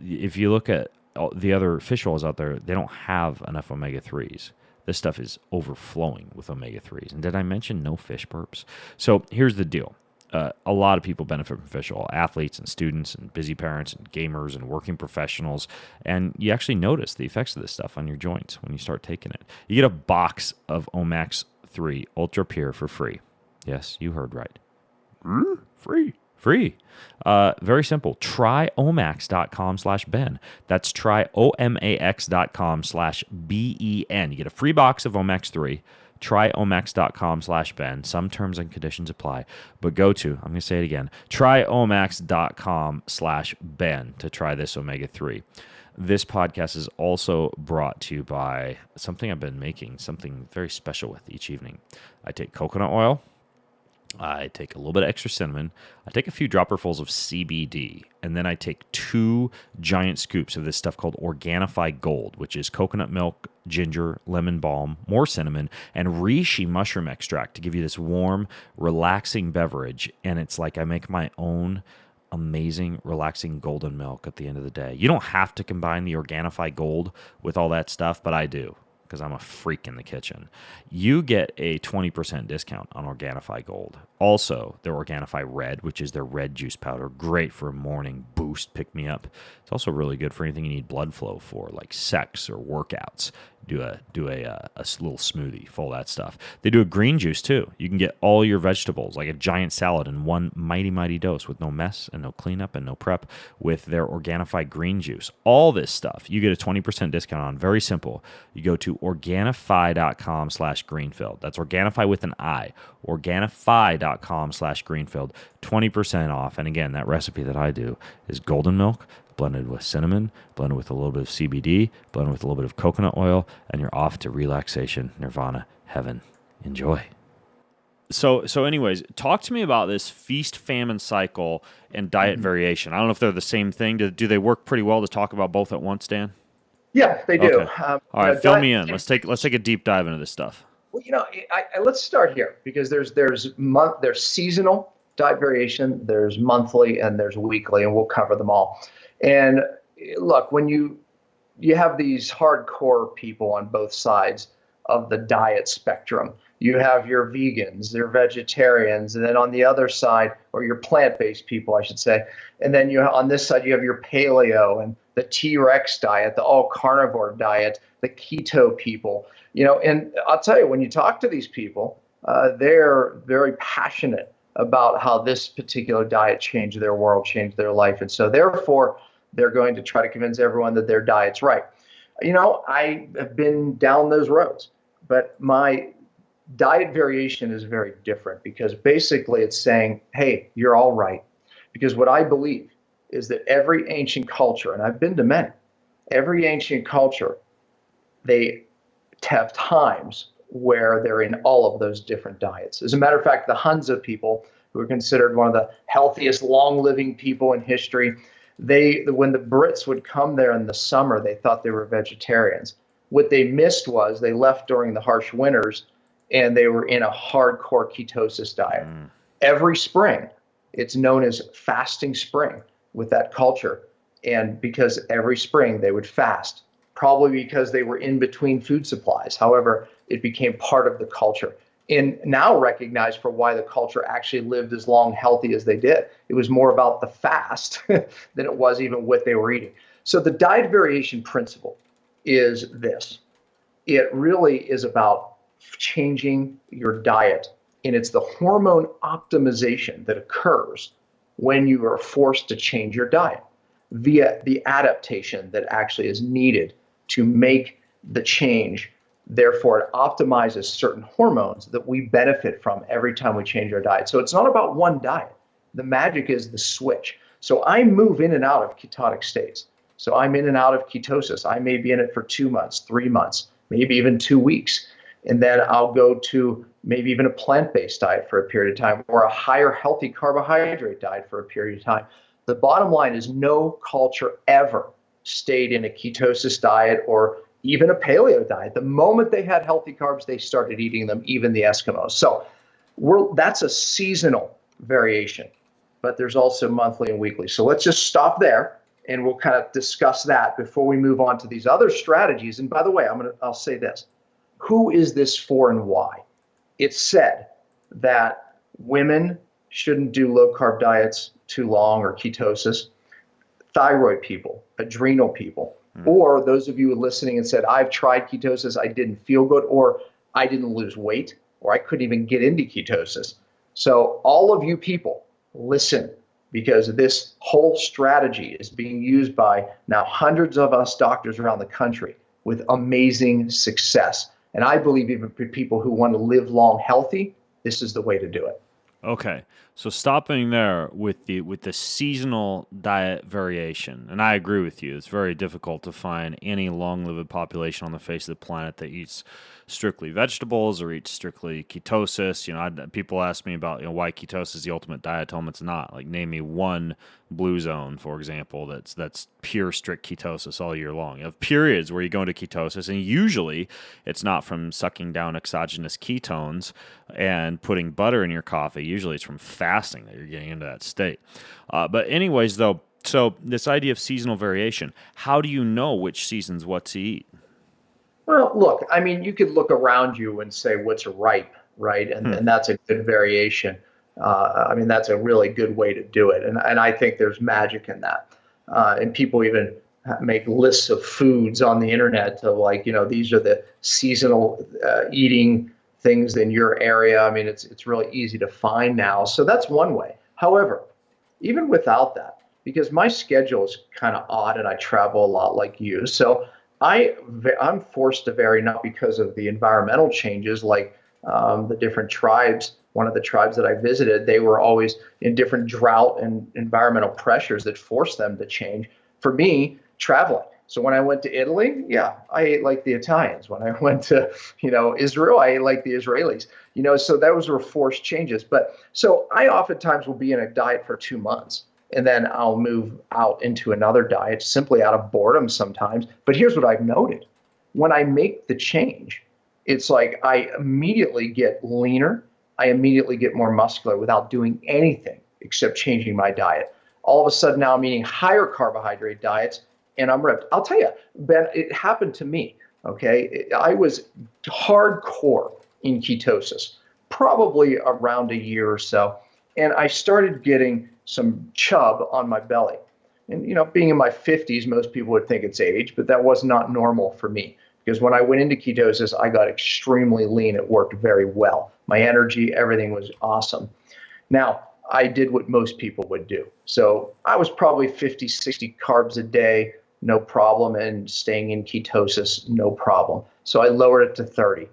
if you look at the other fish oils out there, they don't have enough omega-3s. This stuff is overflowing with omega-3s. And did I mention no fish burps? So here's the deal. A lot of people benefit from fish oil, athletes and students and busy parents and gamers and working professionals. And you actually notice the effects of this stuff on your joints when you start taking it. You get a box of Omax 3 Ultra Pure for free. Yes, you heard right. Free. Very simple. Try omax.com/Ben. That's tryomax.com/BEN. You get a free box of Omax 3. Try omax.com/Ben. Some terms and conditions apply. But I'm going to say it again, try omax.com/Ben to try this omega-3. This podcast is also brought to you by something I've been making, something very special with each evening. I take coconut oil. I take a little bit of extra cinnamon. I take a few dropperfuls of CBD, and then I take 2 giant scoops of this stuff called Organifi Gold, which is coconut milk, ginger, lemon balm, more cinnamon, and reishi mushroom extract to give you this warm, relaxing beverage. And it's like I make my own amazing, relaxing golden milk at the end of the day. You don't have to combine the Organifi Gold with all that stuff, but I do, because I'm a freak in the kitchen. You get a 20% discount on Organifi Gold. Also, their Organifi Red, which is their red juice powder, great for a morning boost, pick-me-up. It's also really good for anything you need blood flow for, like sex or workouts. Do a little smoothie full of that stuff. They do a green juice too. You can get all your vegetables, like a giant salad, in one mighty dose with no mess and no cleanup and no prep with their Organifi green juice. All this stuff you get a 20% discount on. Very simple. You go to Organifi.com/Greenfield. That's Organifi with an I. Organifi.com/Greenfield. 20% off. And again, that recipe that I do is golden milk blended with cinnamon, blended with a little bit of CBD, blended with a little bit of coconut oil, and you're off to relaxation, nirvana, heaven. Enjoy. So anyways, talk to me about this feast-famine cycle and diet variation. I don't know if they're the same thing. Do they work pretty well to talk about both at once, Dan? Yeah, they do. Okay. All right, fill me in. Let's take a deep dive into this stuff. Well, let's start here because there's seasonal diet variation, there's monthly, and there's weekly, and we'll cover them all. And look, when you have these hardcore people on both sides of the diet spectrum, you have your vegans, your vegetarians, and then on the other side, or your plant-based people, I should say, and then on this side you have your paleo and the T-Rex diet, the all-carnivore diet, the keto people. And I'll tell you, when you talk to these people, they're very passionate about how this particular diet changed their world, changed their life. And so therefore, they're going to try to convince everyone that their diet's right. I have been down those roads, but my diet variation is very different because basically it's saying, hey, you're all right. Because what I believe is that every ancient culture, and I've been to many, every ancient culture, they have times where they're in all of those different diets. As a matter of fact, the Hunza people, who are considered one of the healthiest, long-living people in history, when the Brits would come there in the summer, they thought they were vegetarians. What they missed was they left during the harsh winters, and they were in a hardcore ketosis diet. Every spring, it's known as fasting spring with that culture. And because every spring they would fast, probably because they were in between food supplies. However, it became part of the culture. And now recognized for why the culture actually lived as long, healthy as they did. It was more about the fast than it was even what they were eating. So the diet variation principle is this. It really is about changing your diet. And it's the hormone optimization that occurs when you are forced to change your diet via the adaptation that actually is needed to make the change. Therefore, it optimizes certain hormones that we benefit from every time we change our diet. So it's not about one diet. The magic is the switch. So I move in and out of ketonic states. So I'm in and out of ketosis. I may be in it for 2 months, 3 months, maybe even 2 weeks. And then I'll go to maybe even a plant-based diet for a period of time, or a higher healthy carbohydrate diet for a period of time. The bottom line is no culture ever stayed in a ketosis diet or even a paleo diet. The moment they had healthy carbs, they started eating them, even the Eskimos. So that's a seasonal variation, but there's also monthly and weekly. So let's just stop there, and we'll kind of discuss that before we move on to these other strategies. And by the way, I'll say this. Who is this for and why? It's said that women shouldn't do low-carb diets too long or ketosis. Thyroid people, adrenal people, or those of you listening and said, I've tried ketosis, I didn't feel good, or I didn't lose weight, or I couldn't even get into ketosis. So all of you people, listen, because this whole strategy is being used by now hundreds of us doctors around the country with amazing success. And I believe even for people who want to live long healthy, this is the way to do it. Okay, so stopping there with the seasonal diet variation, and I agree with you. It's very difficult to find any long-lived population on the face of the planet that eats strictly vegetables or eats strictly ketosis. People ask me about why ketosis is the ultimate diet. I tell them it's not. Like, name me one blue zone, for example, that's pure strict ketosis all year long. You have periods where you go into ketosis, and usually it's not from sucking down exogenous ketones and putting butter in your coffee. Usually it's from fasting that you're getting into that state. But anyways, though, so this idea of seasonal variation, how do you know which season's what to eat? Well, look, you could look around you and say what's ripe, right? And that's a good variation. That's a really good way to do it. And I think there's magic in that. And people even make lists of foods on the internet to these are the seasonal eating things in your area. It's really easy to find now. So that's one way. However, even without that, because my schedule is kind of odd and I travel a lot like you. So I'm forced to vary, not because of the environmental changes like the different tribes. One of the tribes that I visited, they were always in different drought and environmental pressures that forced them to change. For me, traveling. So when I went to Italy, I ate like the Italians. When I went to, Israel, I ate like the Israelis. So those were forced changes. But so I oftentimes will be in a diet for 2 months, and then I'll move out into another diet simply out of boredom sometimes. But here's what I've noted. When I make the change, it's like I immediately get leaner. I immediately get more muscular without doing anything except changing my diet. All of a sudden now I'm eating higher carbohydrate diets and I'm ripped. I'll tell you, Ben, it happened to me, okay? I was hardcore in ketosis, probably around a year or so. And I started getting some chub on my belly. And, being in my 50s, most people would think it's age, but that was not normal for me. Because when I went into ketosis, I got extremely lean. It worked very well. My energy, everything was awesome. Now, I did what most people would do. So I was probably 50, 60 carbs a day, no problem, and staying in ketosis, no problem. So I lowered it to 30.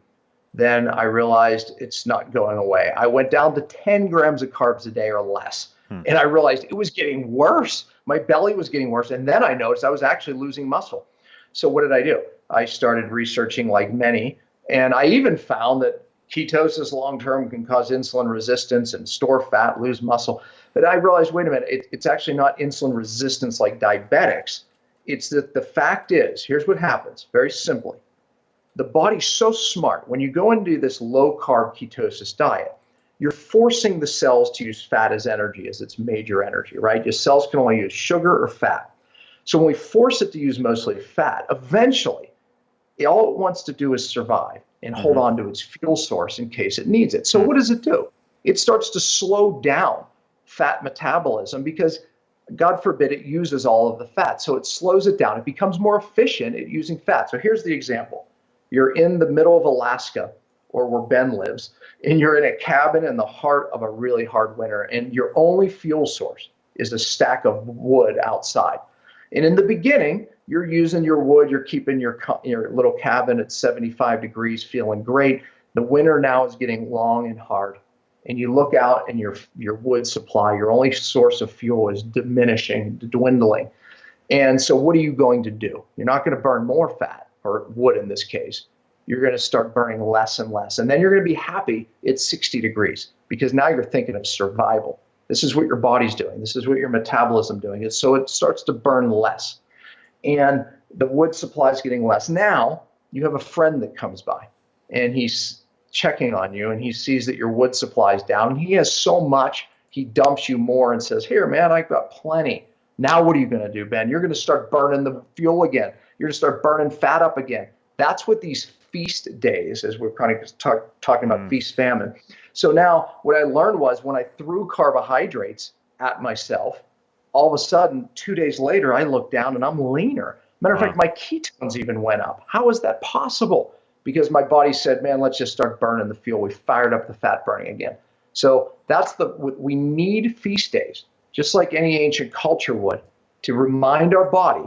Then I realized it's not going away. I went down to 10 grams of carbs a day or less. And I realized it was getting worse. My belly was getting worse. And then I noticed I was actually losing muscle. So what did I do? I started researching like many. And I even found that ketosis long-term can cause insulin resistance and store fat, lose muscle. But I realized, wait a minute, it's actually not insulin resistance like diabetics. It's that the fact is, here's what happens, very simply. The body's so smart. When you go into this low-carb ketosis diet, you're forcing the cells to use fat as energy, as its major energy, right? Your cells can only use sugar or fat. So when we force it to use mostly fat, eventually, all it wants to do is survive and hold on to its fuel source in case it needs it. So what does it do? It starts to slow down fat metabolism because, God forbid, it uses all of the fat. So it slows it down. It becomes more efficient at using fat. So here's the example. You're in the middle of Alaska, or where Ben lives, and you're in a cabin in the heart of a really hard winter, and your only fuel source is a stack of wood outside. And in the beginning, you're using your wood, you're keeping your little cabin at 75 degrees, feeling great. The winter now is getting long and hard. And you look out and your wood supply, your only source of fuel is diminishing, dwindling. And so what are you going to do? You're not going to burn more fat, or wood in this case. You're going to start burning less and less. And then you're going to be happy at 60 degrees because now you're thinking of survival. This is what your body's doing. This is what your metabolism is doing. So it starts to burn less. And the wood supply is getting less. Now you have a friend that comes by and he's checking on you and he sees that your wood supply is down and he has so much, he dumps you more and says, here, man, I've got plenty. Now what are you going to do, Ben? You're going to start burning the fuel again. You're going to start burning fat up again. That's what these feast days, as we're kind of talking about feast famine. So now what I learned was when I threw carbohydrates at myself, all of a sudden, 2 days later, I look down and I'm leaner. Matter of fact, my ketones even went up. How is that possible? Because my body said, man, let's just start burning the fuel. We fired up the fat burning again. So we need feast days, just like any ancient culture would, to remind our body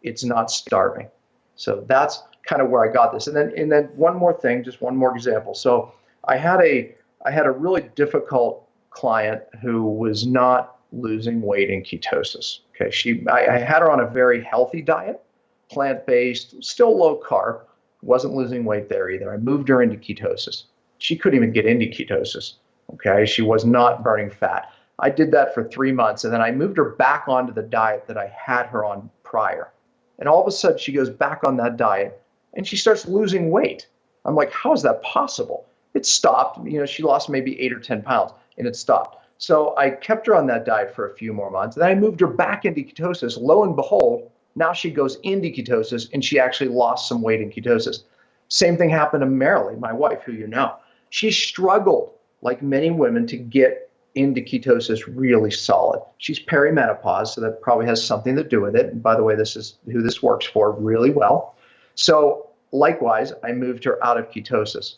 it's not starving. So that's kind of where I got this. And then one more thing, just one more example. So I had a really difficult client who was not losing weight in ketosis. Okay, I had her on a very healthy diet, plant-based, still low carb, wasn't losing weight there either. I moved her into ketosis. She couldn't even get into ketosis. Okay, she was not burning fat. I did that for 3 months, and then I moved her back onto the diet that I had her on prior. And all of a sudden, she goes back on that diet, and she starts losing weight. I'm like, how is that possible? It stopped. She lost maybe 8 or 10 pounds, and it stopped. So I kept her on that diet for a few more months. Then I moved her back into ketosis. Lo and behold, now she goes into ketosis, and she actually lost some weight in ketosis. Same thing happened to Marilee, my wife, who you know. She struggled, like many women, to get into ketosis really solid. She's perimenopause, so that probably has something to do with it. And by the way, this is who this works for really well. So likewise, I moved her out of ketosis.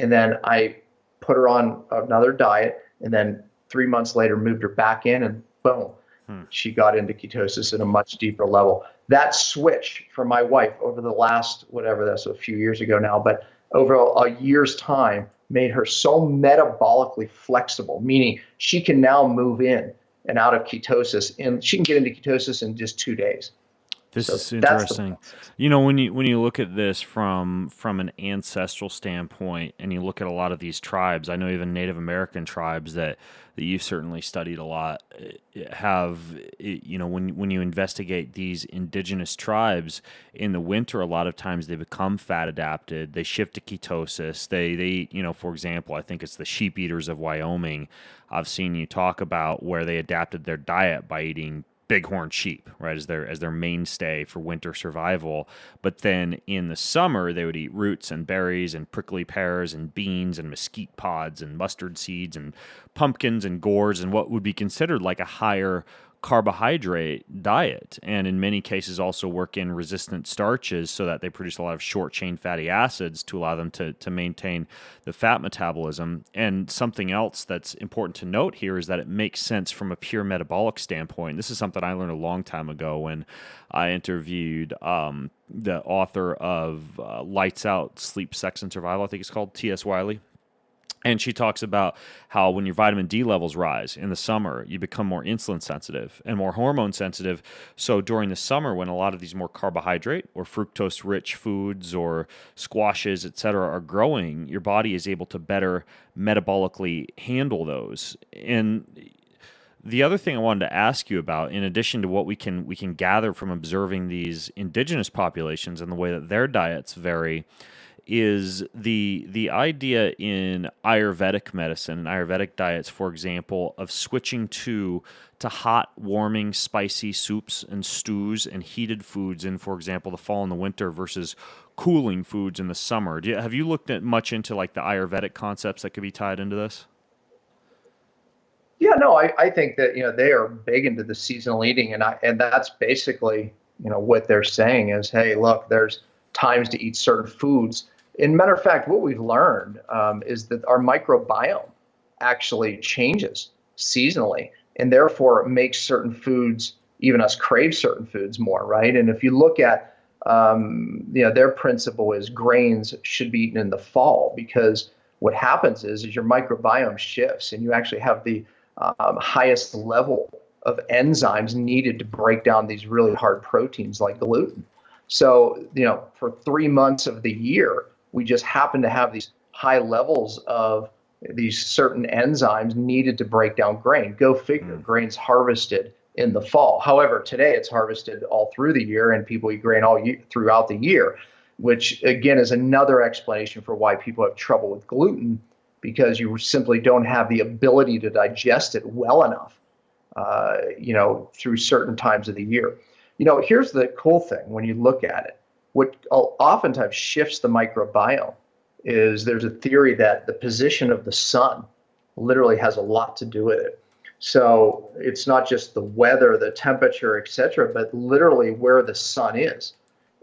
And then I put her on another diet, and then 3 months later moved her back in, and boom, she got into ketosis at a much deeper level. That switch for my wife over the last, that's a few years ago now, but over a year's time, made her so metabolically flexible, meaning she can now move in and out of ketosis, and she can get into ketosis in just 2 days. This is interesting. When you look at this from an ancestral standpoint, and you look at a lot of these tribes, I know even Native American tribes that you've certainly studied a lot have, when you investigate these indigenous tribes in the winter, a lot of times they become fat adapted. They shift to ketosis. They eat, for example, I think it's the sheep eaters of Wyoming. I've seen you talk about where they adapted their diet by eating bighorn sheep, right, as their mainstay for winter survival. But then in the summer, they would eat roots and berries and prickly pears and beans and mesquite pods and mustard seeds and pumpkins and gourds and what would be considered like a higher carbohydrate diet, and in many cases also work in resistant starches so that they produce a lot of short-chain fatty acids to allow them to maintain the fat metabolism. And something else that's important to note here is that it makes sense from a pure metabolic standpoint. This is something I learned a long time ago when I interviewed the author of Lights Out, Sleep, Sex, and Survival, I think it's called, T.S. Wiley. And she talks about how when your vitamin D levels rise in the summer, you become more insulin sensitive and more hormone sensitive. So during the summer, when a lot of these more carbohydrate or fructose-rich foods or squashes, et cetera, are growing, your body is able to better metabolically handle those. And the other thing I wanted to ask you about, in addition to what we can gather from observing these indigenous populations and the way that their diets vary, is the idea in Ayurvedic medicine and Ayurvedic diets, for example, of switching to hot, warming, spicy soups and stews and heated foods in, for example, the fall and the winter versus cooling foods in the summer. Have you looked at much into like the Ayurvedic concepts that could be tied into this? Yeah, no, I think that, they are big into the seasonal eating, and that's basically, what they're saying is, hey, look, there's times to eat certain foods. In matter of fact, what we've learned is that our microbiome actually changes seasonally, and therefore makes certain foods, even us crave certain foods more, right? And if you look at, their principle is grains should be eaten in the fall, because what happens is your microbiome shifts, and you actually have the highest level of enzymes needed to break down these really hard proteins like gluten. So, for 3 months of the year, we just happen to have these high levels of these certain enzymes needed to break down grain. Go figure, grain's harvested in the fall. However, today it's harvested all through the year, and people eat grain all year, throughout the year, which again is another explanation for why people have trouble with gluten, because you simply don't have the ability to digest it well enough, through certain times of the year. Here's the cool thing when you look at it. What oftentimes shifts the microbiome is there's a theory that the position of the sun literally has a lot to do with it. So it's not just the weather, the temperature, et cetera, but literally where the sun is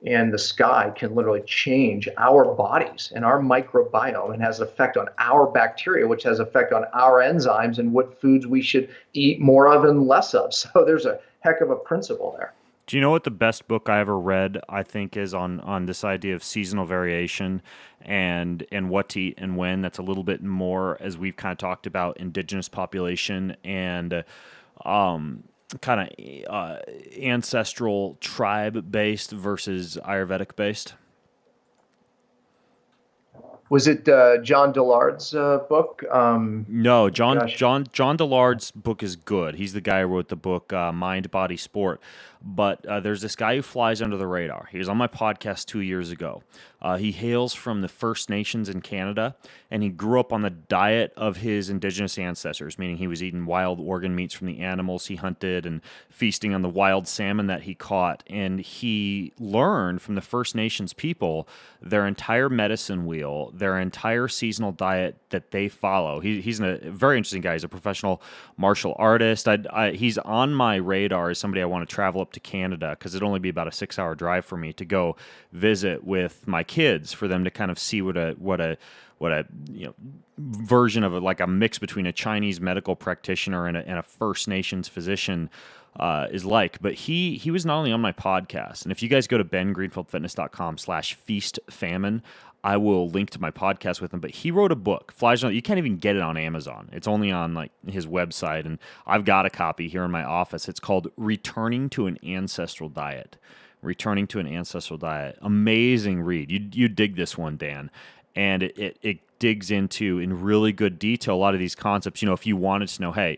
and the sky can literally change our bodies and our microbiome, and has an effect on our bacteria, which has effect on our enzymes and what foods we should eat more of and less of. So there's a heck of a principle there. Do you know what the best book I ever read, I think, is on this idea of seasonal variation and what to eat and when? That's a little bit more, as we've kind of talked about, indigenous population and kind of ancestral tribe-based versus Ayurvedic-based. Was it John Dillard's book? No, John Dillard's book is good. He's the guy who wrote the book Mind, Body, Sport. But there's this guy who flies under the radar. He was on my podcast 2 years ago. He hails from the First Nations in Canada, and he grew up on the diet of his indigenous ancestors, meaning he was eating wild organ meats from the animals he hunted and feasting on the wild salmon that he caught. And he learned from the First Nations people their entire medicine wheel, their entire seasonal diet that they follow. He's a very interesting guy. He's a professional martial artist. He's on my radar as somebody I want to travel up to Canada, because it'd only be about a 6-hour drive for me to go visit with my kids, for them to kind of see what a version of like a mix between a Chinese medical practitioner and a First Nations physician is like. But he was not only on my podcast, and if you guys go to bengreenfieldfitness.com/feastfamine, I will link to my podcast with him. But he wrote a book, Flies on. You can't even get it on Amazon. It's only on like his website, and I've got a copy here in my office. It's called Returning to an Ancestral Diet. Returning to an Ancestral Diet. Amazing read. You dig this one, Dan. And it digs into, in really good detail, a lot of these concepts. If you wanted to know, hey,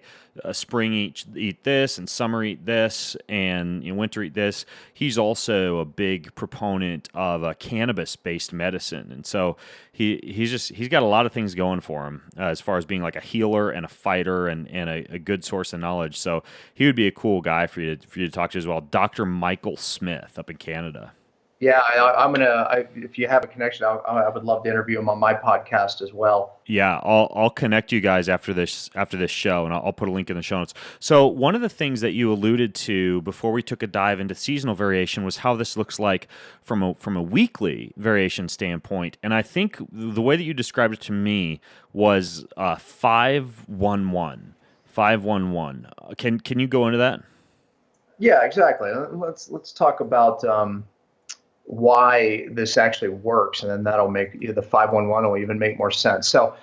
spring eat this, and summer eat this, and winter eat this. He's also a big proponent of cannabis-based medicine, and so he's got a lot of things going for him as far as being like a healer and a fighter and a good source of knowledge. So he would be a cool guy for you to talk to as well. Dr. Michael Smith up in Canada. Yeah, if you have a connection, I would love to interview him on my podcast as well. Yeah, I'll connect you guys after this show, and I'll put a link in the show notes. So one of the things that you alluded to before we took a dive into seasonal variation was how this looks like from a weekly variation standpoint, and I think the way that you described it to me was 5-1-1. 5-1-1. Can you go into that? Yeah, exactly. Let's talk about why this actually works, and then that'll make the 5-1-1 will even make more sense. So,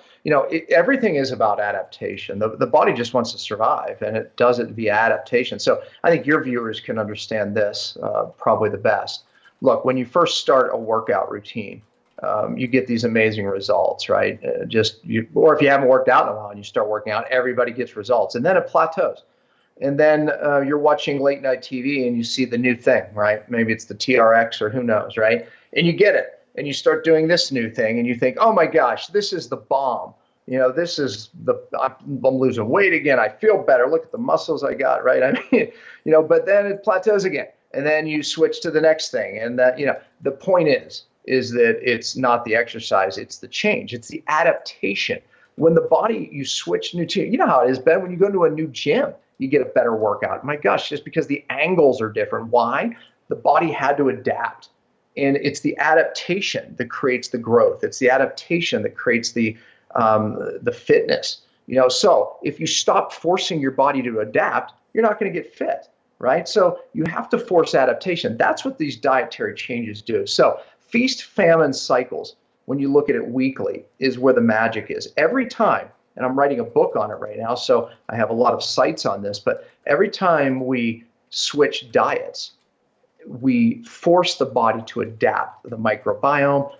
everything is about adaptation. The body just wants to survive, and it does it via adaptation. So I think your viewers can understand this probably the best. Look, when you first start a workout routine, you get these amazing results, right? Or if you haven't worked out in a while and you start working out, everybody gets results, and then it plateaus. And then you're watching late night TV and you see the new thing, right? Maybe it's the TRX or who knows, right? And you get it and you start doing this new thing and you think, oh my gosh, this is the bomb. This is I'm losing weight again. I feel better. Look at the muscles I got, right? I mean, but then it plateaus again. And then you switch to the next thing. And that, the point is that it's not the exercise, it's the change. It's the adaptation. When the body, you switch new to, you know how it is, Ben, when you go to a new gym, you get a better workout. My gosh, just because the angles are different. Why? The body had to adapt. And it's the adaptation that creates the growth. It's the adaptation that creates the fitness. So if you stop forcing your body to adapt, you're not going to get fit, right? So you have to force adaptation. That's what these dietary changes do. So feast-famine cycles, when you look at it weekly, is where the magic is. Every time, and I'm writing a book on it right now, so I have a lot of sites on this, but every time we switch diets, we force the body to adapt the microbiome,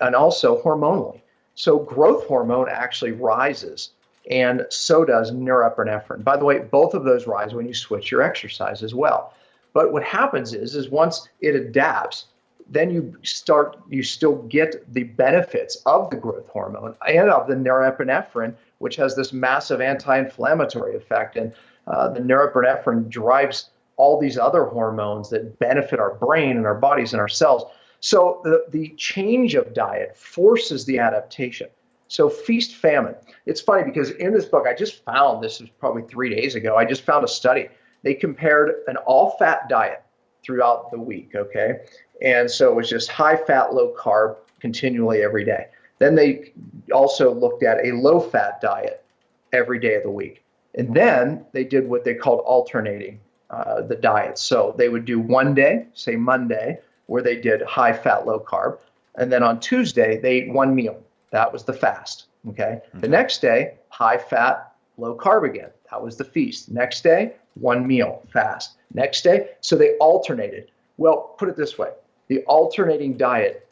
and also hormonally. So growth hormone actually rises, and so does norepinephrine. By the way, both of those rise when you switch your exercise as well. But what happens is once it adapts, then you still get the benefits of the growth hormone and of the norepinephrine, which has this massive anti-inflammatory effect. And the norepinephrine drives all these other hormones that benefit our brain and our bodies and our cells. So the change of diet forces the adaptation. So feast famine. It's funny because in this book, I just found, this was probably 3 days ago, I just found a study. They compared an all-fat diet throughout the week, okay? And so it was just high fat, low carb continually every day. Then they also looked at a low fat diet every day of the week. And then they did what they called alternating the diets. So they would do one day, say Monday, where they did high fat, low carb. And then on Tuesday, they ate one meal. That was the fast, okay? The next day, high fat, low carb again. That was the feast. Next day, one meal, fast. Next day, so they alternated. Well, put it this way. The alternating diet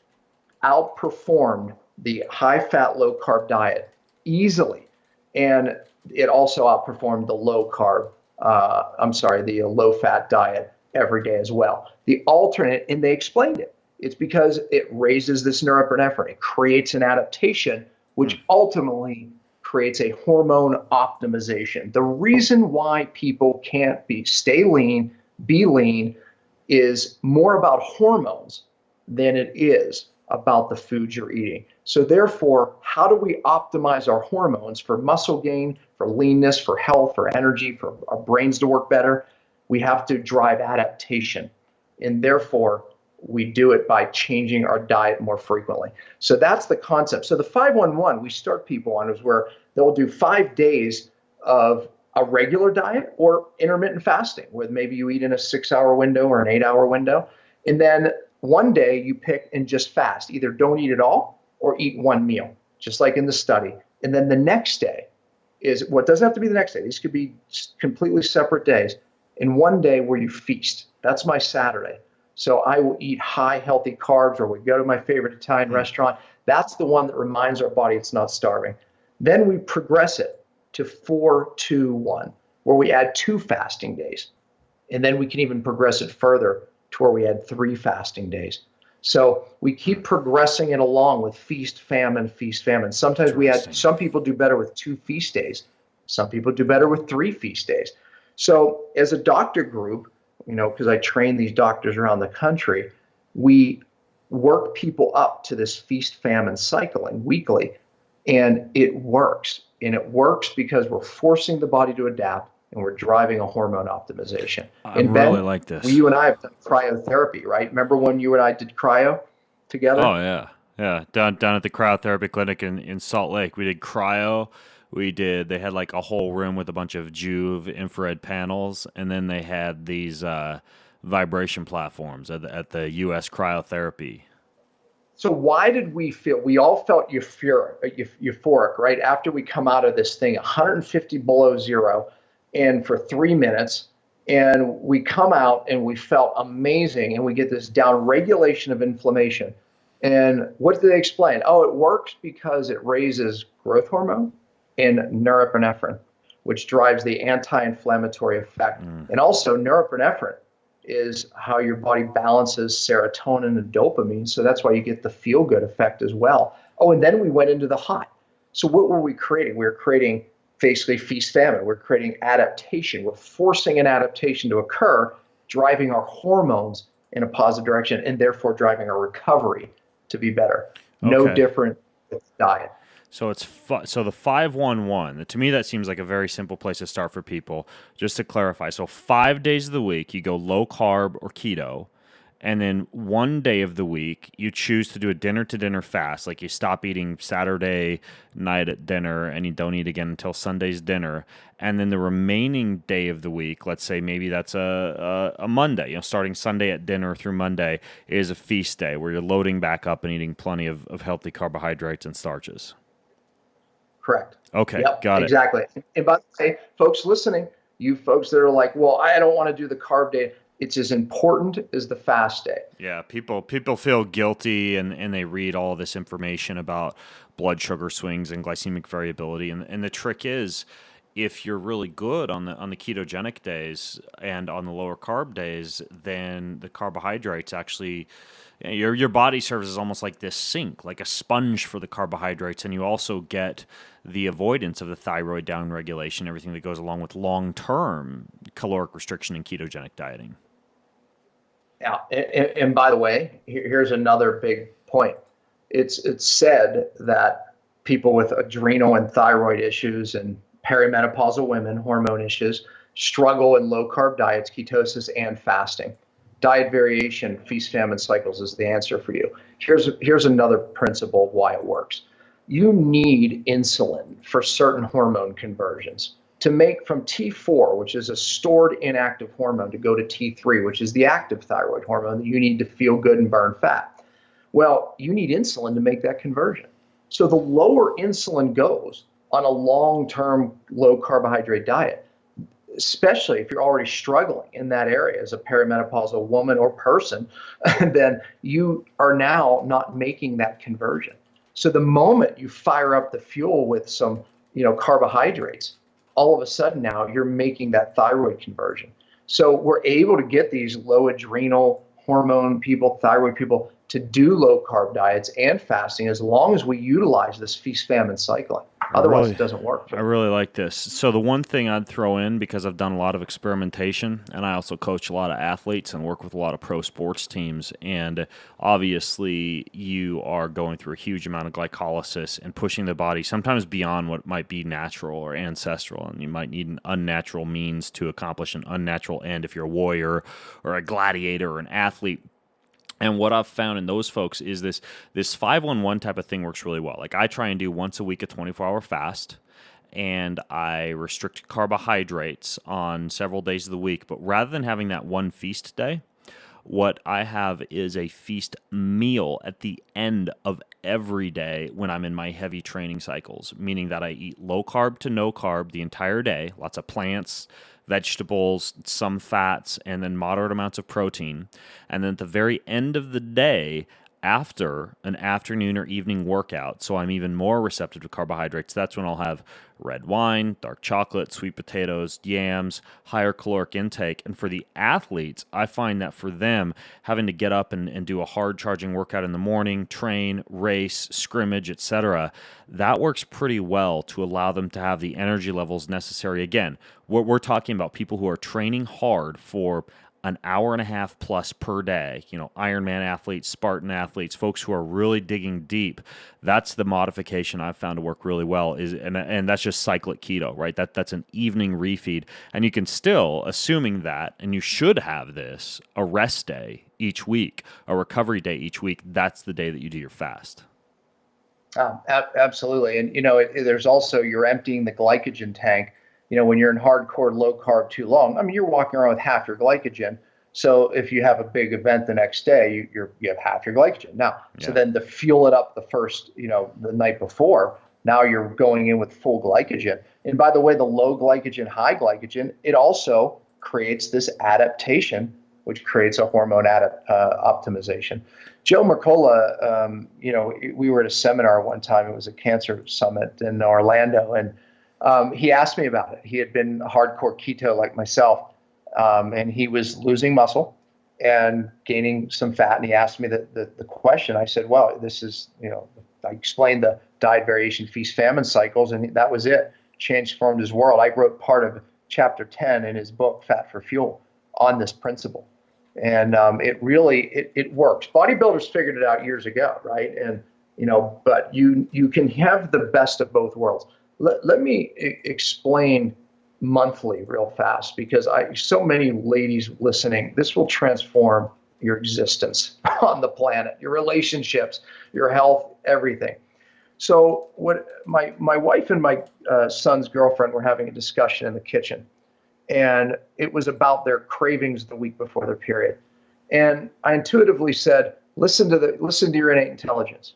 outperformed the high-fat, low-carb diet easily, and it also outperformed the the low-fat diet every day as well. The alternate, and they explained it, it's because it raises this norepinephrine. It creates an adaptation, which ultimately creates a hormone optimization. The reason why people can't stay lean, be lean, is more about hormones than it is about the foods you're eating. So therefore, how do we optimize our hormones for muscle gain, for leanness, for health, for energy, for our brains to work better? We have to drive adaptation. And therefore, we do it by changing our diet more frequently. So that's the concept. So the 5-1-1 we start people on is where they'll do 5 days of a regular diet or intermittent fasting, where maybe you eat in a 6-hour window or an 8-hour window. And then one day you pick and just fast. Either don't eat at all or eat one meal, just like in the study. And then the next day is, what doesn't have to be the next day. These could be completely separate days. And one day where you feast. That's my Saturday. So I will eat high, healthy carbs, or we go to my favorite Italian restaurant. That's the one that reminds our body it's not starving. Then we progress it to 4-2-1, where we add 2 fasting days. And then we can even progress it further to where we add 3 fasting days. So we keep progressing it along with feast, famine, feast, famine. Sometimes some people do better with 2 feast days. Some people do better with 3 feast days. So as a doctor group, because I train these doctors around the country, we work people up to this feast famine cycling weekly. And it works. And it works because we're forcing the body to adapt and we're driving a hormone optimization. I And really Ben, like this. you and I have done cryotherapy, right? Remember when you and I did cryo together? Oh yeah, yeah. Down at the cryotherapy clinic in Salt Lake, we did cryo. They had like a whole room with a bunch of Joovv infrared panels, and then they had these vibration platforms at the U.S. cryotherapy. So why did we all felt euphoric, right? After we come out of this thing, 150 below zero, and for 3 minutes, and we come out and we felt amazing, and we get this down regulation of inflammation. And what do they explain? Oh, it works because it raises growth hormone and norepinephrine, which drives the anti-inflammatory effect. And also norepinephrine is how your body balances serotonin and dopamine. So that's why you get the feel-good effect as well. Oh, and then we went into the hot. So what were we creating? We were creating basically feast famine. We're creating adaptation. We're forcing an adaptation to occur, driving our hormones in a positive direction, and therefore driving our recovery to be better. No different with diet. So so the 5-1-1. To me, that seems like a very simple place to start for people. Just to clarify, so 5 days of the week you go low carb or keto, and then 1 day of the week you choose to do a dinner to dinner fast. Like you stop eating Saturday night at dinner and you don't eat again until Sunday's dinner. And then the remaining day of the week, let's say maybe that's a Monday, starting Sunday at dinner through Monday is a feast day where you're loading back up and eating plenty of healthy carbohydrates and starches. Correct. Okay, yep, got it. Exactly. And by the way, folks listening, you folks that are like, well, I don't want to do the carb day. It's as important as the fast day. Yeah, people feel guilty and they read all this information about blood sugar swings and glycemic variability. And the trick is, if you're really good on the ketogenic days and on the lower carb days, then the carbohydrates actually, your body serves as almost like this sink, like a sponge for the carbohydrates, and you also get the avoidance of the thyroid downregulation, everything that goes along with long-term caloric restriction and ketogenic dieting. Yeah, and by the way, here's another big point. It's said that people with adrenal and thyroid issues and perimenopausal women, hormone issues, struggle in low-carb diets, ketosis, and fasting. Diet variation, feast famine cycles is the answer for you. Here's another principle of why it works. You need insulin for certain hormone conversions to make from T4, which is a stored inactive hormone, to go to T3, which is the active thyroid hormone that you need to feel good and burn fat. Well, you need insulin to make that conversion. So the lower insulin goes on a long-term low carbohydrate diet, especially if you're already struggling in that area as a perimenopausal woman or person, then you are now not making that conversion. So the moment you fire up the fuel with some, carbohydrates, all of a sudden now you're making that thyroid conversion. So we're able to get these low adrenal hormone people, thyroid people, to do low carb diets and fasting as long as we utilize this feast famine cycling. Otherwise, it doesn't work. I really like this. So the one thing I'd throw in, because I've done a lot of experimentation and I also coach a lot of athletes and work with a lot of pro sports teams, and obviously you are going through a huge amount of glycolysis and pushing the body sometimes beyond what might be natural or ancestral, and you might need an unnatural means to accomplish an unnatural end if you're a warrior or a gladiator or an athlete. And what I've found in those folks is this 5-1-1 type of thing works really well. Like I try and do once a week a 24-hour fast, and I restrict carbohydrates on several days of the week. But rather than having that one feast day, what I have is a feast meal at the end of every day when I'm in my heavy training cycles, meaning that I eat low carb to no carb the entire day, lots of plants, vegetables, some fats, and then moderate amounts of protein. And then at the very end of the day, after an afternoon or evening workout, so I'm even more receptive to carbohydrates, that's when I'll have red wine, dark chocolate, sweet potatoes, yams, higher caloric intake. And for the athletes, I find that for them, having to get up and do a hard charging workout in the morning, train, race, scrimmage, etc., that works pretty well to allow them to have the energy levels necessary. Again, what we're talking about, people who are training hard for an hour and a half plus per day, Ironman athletes, Spartan athletes, folks who are really digging deep, that's the modification I've found to work really well. And that's just cyclic keto, right? That's an evening refeed. And you can still, assuming that, and you should have this, a rest day each week, a recovery day each week. That's the day that you do your fast. Absolutely. And, there's also, you're emptying the glycogen tank. When you're in hardcore low carb too long, I mean, you're walking around with half your glycogen. So if you have a big event the next day, you have half your glycogen. Now, So then to fuel it up the night before, now you're going in with full glycogen. And by the way, the low glycogen, high glycogen, it also creates this adaptation, which creates a hormone optimization. Joe Mercola, we were at a seminar one time. It was a cancer summit in Orlando, and he asked me about it. He had been hardcore keto like myself, and he was losing muscle and gaining some fat. And he asked me the question. I said, well, this is, I explained the diet variation, feast, famine cycles, and that was it. Transformed his world. I wrote part of chapter 10 in his book, Fat for Fuel, on this principle. And it really works. Bodybuilders figured it out years ago, right? And, but you can have the best of both worlds. Let me explain monthly real fast, because so many ladies listening, this will transform your existence on the planet, your relationships, your health, everything. So what my wife and my son's girlfriend were having a discussion in the kitchen, and it was about their cravings the week before their period. And I intuitively said, listen to your innate intelligence,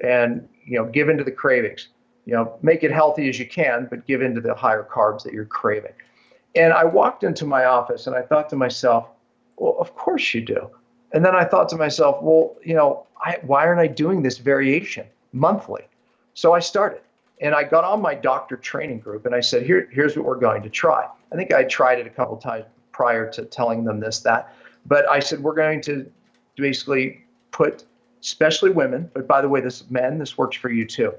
and give into the cravings. Make it healthy as you can, but give into the higher carbs that you're craving. And I walked into my office and I thought to myself, well, of course you do. And then I thought to myself, well, why aren't I doing this variation monthly? So I started, and I got on my doctor training group and I said, here's what we're going to try. I think I tried it a couple of times prior to telling them that. But I said, we're going to basically put, especially women, but by the way, this works for you too.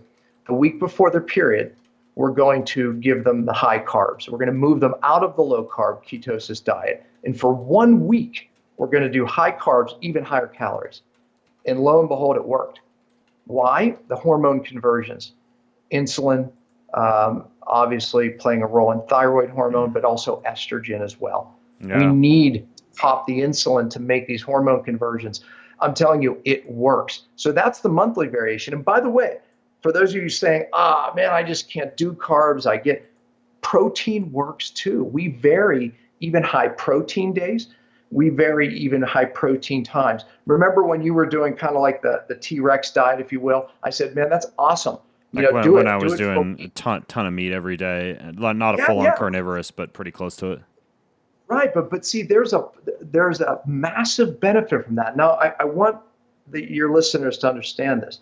The week before their period, we're going to give them the high carbs. We're going to move them out of the low carb ketosis diet. And for 1 week, we're going to do high carbs, even higher calories. And lo and behold, it worked. Why? The hormone conversions. Insulin, obviously playing a role in thyroid hormone, but also estrogen as well. Yeah. We need to pop the insulin to make these hormone conversions. I'm telling you, it works. So that's the monthly variation. And by the way, for those of you saying, man, I just can't do carbs, protein works too. We vary even high protein days. We vary even high protein times. Remember when you were doing kind of like the T-Rex diet, if you will? I said, man, that's awesome. When I was doing a ton of meat every day, not a full-on carnivorous, but pretty close to it. Right, but see, there's a massive benefit from that. Now, I want your listeners to understand this.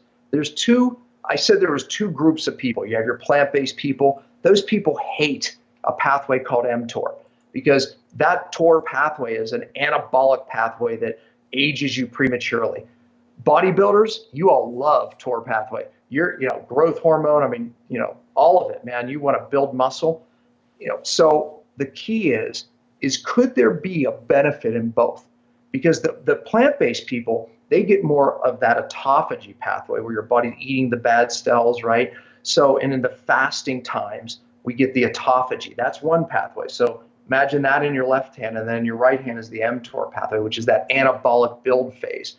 I said there was two groups of people. You have your plant-based people. Those people hate a pathway called mTOR, because that TOR pathway is an anabolic pathway that ages you prematurely. Bodybuilders, you all love TOR pathway. Growth hormone, all of it, man. You want to build muscle. So the key is could there be a benefit in both? Because the plant-based people, they get more of that autophagy pathway where your body's eating the bad cells, right? So, and in the fasting times, we get the autophagy. That's one pathway. So imagine that in your left hand, and then your right hand is the mTOR pathway, which is that anabolic build phase.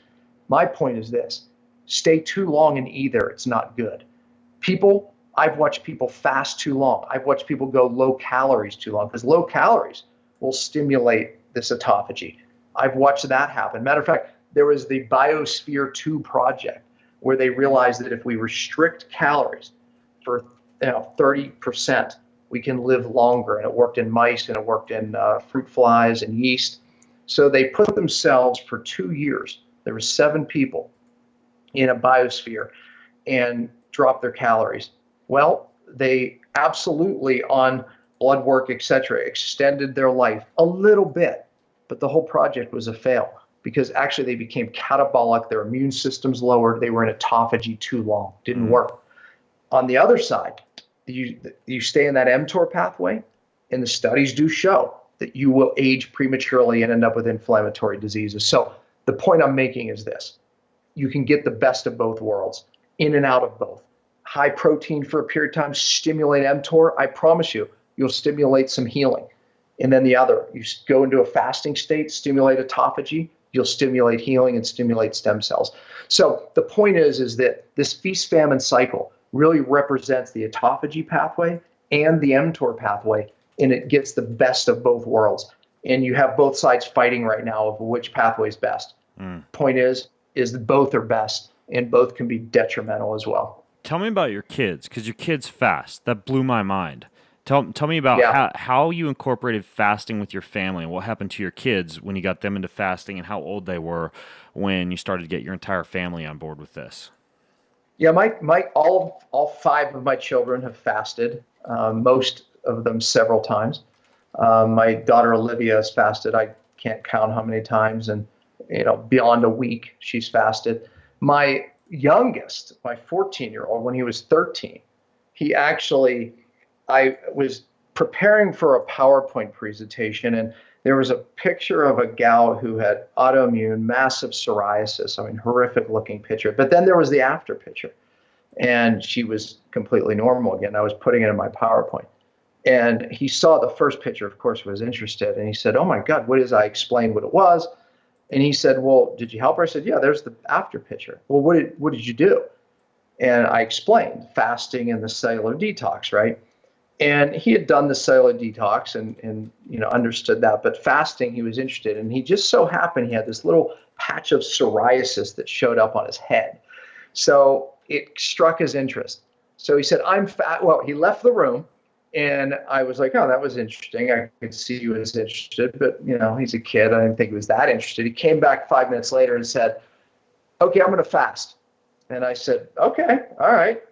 My point is this: stay too long in either, it's not good. I've watched people fast too long. I've watched people go low calories too long, because low calories will stimulate this autophagy. I've watched that happen. Matter of fact, there was the Biosphere 2 project where they realized that if we restrict calories for 30%, we can live longer. And it worked in mice, and it worked in fruit flies and yeast. So they put themselves for 2 years. There were 7 people in a biosphere and dropped their calories. Well, they absolutely, on blood work, etc., extended their life a little bit, but the whole project was a fail, because actually they became catabolic, their immune system's lowered, they were in autophagy too long, didn't work. On the other side, you stay in that mTOR pathway, and the studies do show that you will age prematurely and end up with inflammatory diseases. So the point I'm making is this. You can get the best of both worlds, in and out of both. High protein for a period of time, stimulate mTOR. I promise you, you'll stimulate some healing. And then the other, you go into a fasting state, stimulate autophagy, you'll stimulate healing and stimulate stem cells. So the point is that this feast-famine cycle really represents the autophagy pathway and the mTOR pathway, and it gets the best of both worlds. And you have both sides fighting right now of which pathway is best. Point is that both are best, and both can be detrimental as well. Tell me about your kids, because your kids fast. That blew my mind. Tell me about how you incorporated fasting with your family, and what happened to your kids when you got them into fasting, and how old they were when you started to get your entire family on board with this. Yeah, all 5 of my children have fasted, most of them several times. My daughter Olivia has fasted. I can't count how many times, and beyond a week she's fasted. My youngest, my 14-year-old, when he was 13, I was preparing for a PowerPoint presentation, and there was a picture of a gal who had autoimmune, massive psoriasis. I mean, horrific looking picture. But then there was the after picture, and she was completely normal again. I was putting it in my PowerPoint. And he saw the first picture, of course, was interested. And he said, "Oh my God, what is?" I explained what it was. And he said, "Well, did you help her?" I said, "Yeah, there's the after picture." "Well, what did you do?" And I explained fasting and the cellular detox, right? And he had done the cellular detox and understood that, but fasting he was interested in. And he just so happened he had this little patch of psoriasis that showed up on his head. So it struck his interest. So he said, "I'm fat." Well, he left the room, and I was like, "Oh, that was interesting. I could see he was interested, but he's a kid. I didn't think he was that interested." He came back 5 minutes later and said, "Okay, I'm going to fast." And I said, "Okay, all right.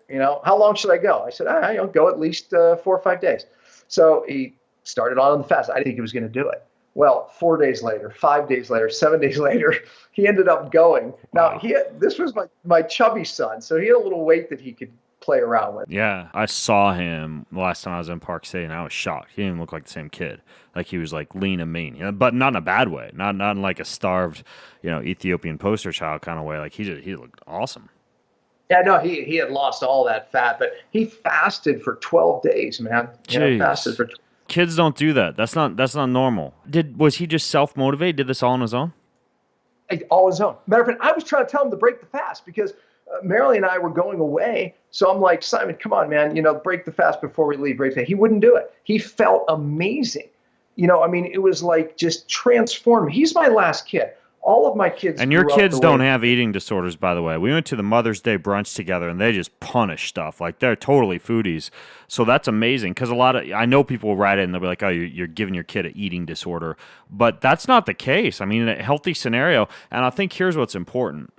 How long should I go?" I said, "I'll go at least 4 or 5 days." So he started on the fast. I didn't think he was going to do it. Well, 4 days later, 5 days later, 7 days later, he ended up going. Now, this was my chubby son, so he had a little weight that he could play around with. Yeah, I saw him the last time I was in Park City, and I was shocked. He didn't look like the same kid. Like, he was like lean and mean, but not in a bad way. Not in like a starved, Ethiopian poster child kind of way. Like, he looked awesome. Yeah, no, he had lost all that fat, but he fasted for 12 days, man. Fasted for. Kids don't do that. That's not normal. Was he just self-motivated? Did this all on his own? All his own. Matter of fact, I was trying to tell him to break the fast because Marilyn and I were going away. So I'm like, "Simon, come on, man, break the fast before we leave. Break the fast." He wouldn't do it. He felt amazing. It was like just transformed. He's my last kid. All of my kids. And your kids don't have eating disorders, by the way. We went to the Mother's Day brunch together, and they just punish stuff. Like, they're totally foodies. So that's amazing, because I know people will write it and they'll be like, "Oh, you're giving your kid an eating disorder." But that's not the case. I mean, in a healthy scenario, and I think here's what's important.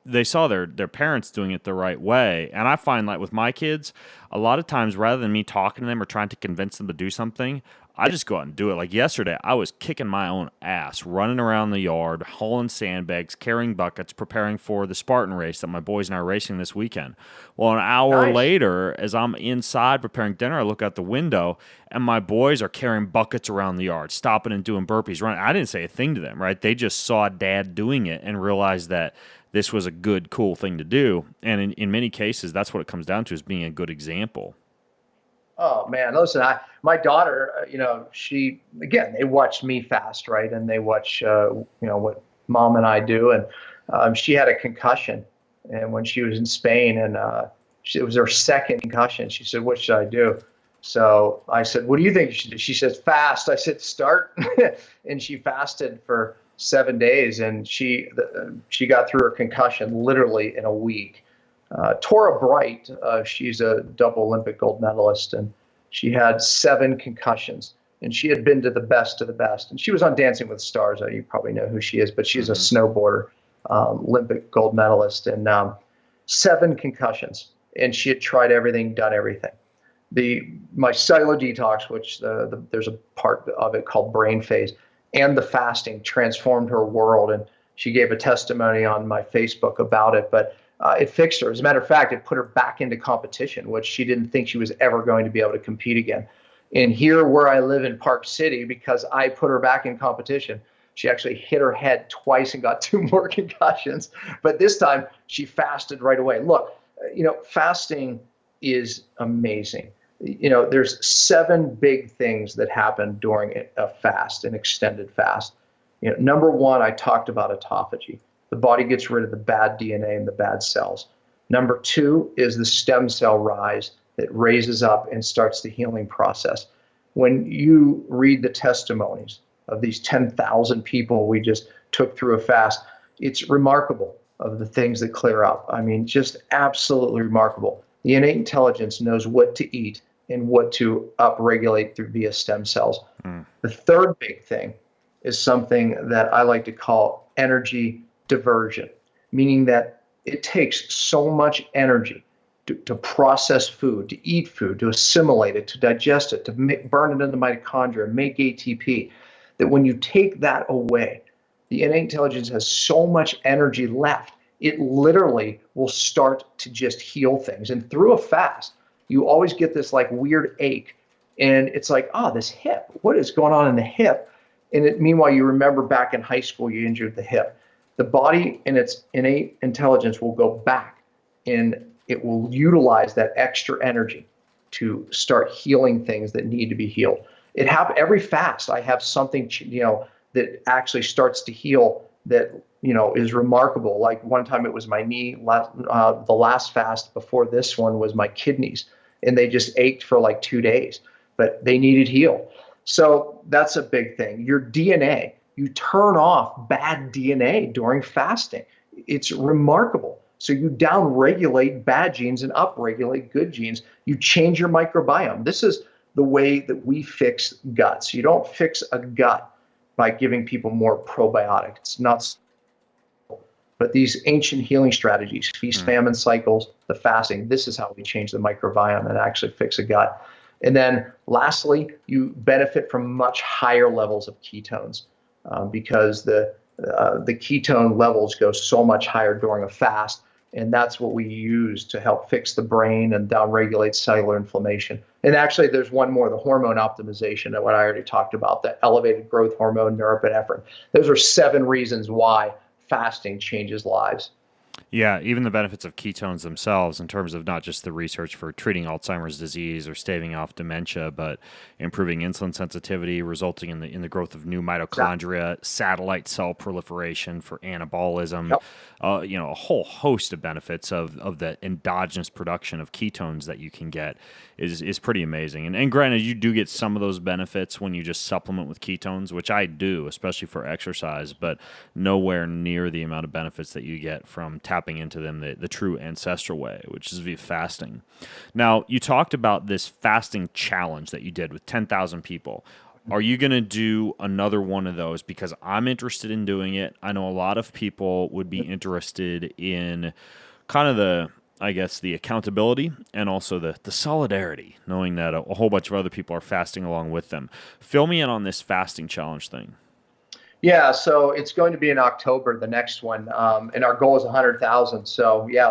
They saw their parents doing it the right way. And I find, like, with my kids, a lot of times, rather than me talking to them or trying to convince them to do something, I just go out and do it. Like yesterday, I was kicking my own ass, running around the yard, hauling sandbags, carrying buckets, preparing for the Spartan race that my boys and I are racing this weekend. Well, an hour later, as I'm inside preparing dinner, I look out the window, and my boys are carrying buckets around the yard, stopping and doing burpees, running. I didn't say a thing to them, right? They just saw Dad doing it and realized that this was a good, cool thing to do. And in many cases, that's what it comes down to, is being a good example. Oh man, listen, my daughter, they watch me fast, right? And they watch, what Mom and I do. And she had a concussion, and when she was in Spain, and it was her second concussion. She said, "What should I do?" So I said, "What do you think you should do?" She says, "Fast." I said, "Start." And she fasted for 7 days, and she got through her concussion literally in a week. Tora Bright, she's a double Olympic gold medalist, and she had 7 concussions, and she had been to the best of the best. And she was on Dancing with the Stars. You probably know who she is, but she's a snowboarder, Olympic gold medalist, and 7 concussions. And she had tried everything, done everything. My cellular detox, which there's a part of it called brain phase, and the fasting transformed her world. And she gave a testimony on my Facebook about it, but it fixed her. As a matter of fact, it put her back into competition, which she didn't think she was ever going to be able to compete again. And here where I live in Park City, because I put her back in competition, she actually hit her head twice and got 2 more concussions. But this time she fasted right away. Look, fasting is amazing. There's 7 big things that happen during a fast, an extended fast. Number 1, I talked about autophagy. The body gets rid of the bad DNA and the bad cells. Number 2 is the stem cell rise that raises up and starts the healing process. When you read the testimonies of these 10,000 people we just took through a fast, it's remarkable of the things that clear up. I mean, just absolutely remarkable. The innate intelligence knows what to eat and what to upregulate through via stem cells. The third big thing is something that I like to call energy diversion, meaning that it takes so much energy to process food, to eat food, to assimilate it, to digest it, to burn it in the mitochondria, make ATP, that when you take that away, the innate intelligence has so much energy left, it literally will start to just heal things. And through a fast, you always get this like weird ache. And it's like, this hip, what is going on in the hip? And meanwhile, you remember back in high school, you injured the hip. The body and its innate intelligence will go back and it will utilize that extra energy to start healing things that need to be healed. It happens every fast. I have something, that actually starts to heal that, is remarkable. Like one time it was my knee, the last fast before this one was my kidneys, and they just ached for like 2 days, but they needed heal. So that's a big thing. Your DNA, you turn off bad DNA during fasting. It's remarkable. So you down-regulate bad genes and up-regulate good genes. You change your microbiome. This is the way that we fix guts. You don't fix a gut by giving people more probiotic. It's not. But these ancient healing strategies, feast, famine cycles, the fasting, this is how we change the microbiome and actually fix a gut. And then lastly, you benefit from much higher levels of ketones because the ketone levels go so much higher during a fast. And that's what we use to help fix the brain and downregulate cellular inflammation. And actually, there's one more, the hormone optimization, that what I already talked about, the elevated growth hormone, norepinephrine. Those are 7 reasons why fasting changes lives. Yeah, even the benefits of ketones themselves in terms of not just the research for treating Alzheimer's disease or staving off dementia, but improving insulin sensitivity, resulting in the growth of new mitochondria, satellite cell proliferation for anabolism, a whole host of benefits of the endogenous production of ketones that you can get is pretty amazing. And granted, you do get some of those benefits when you just supplement with ketones, which I do, especially for exercise, but nowhere near the amount of benefits that you get from tapping into them the true ancestral way, which is via fasting. Now, you talked about this fasting challenge that you did with 10,000 people. Are you going to do another one of those? Because I'm interested in doing it. I know a lot of people would be interested in kind of the accountability and also the solidarity, knowing that a whole bunch of other people are fasting along with them. Fill me in on this fasting challenge thing. Yeah, so it's going to be in October, the next one, and our goal is 100,000. So yeah,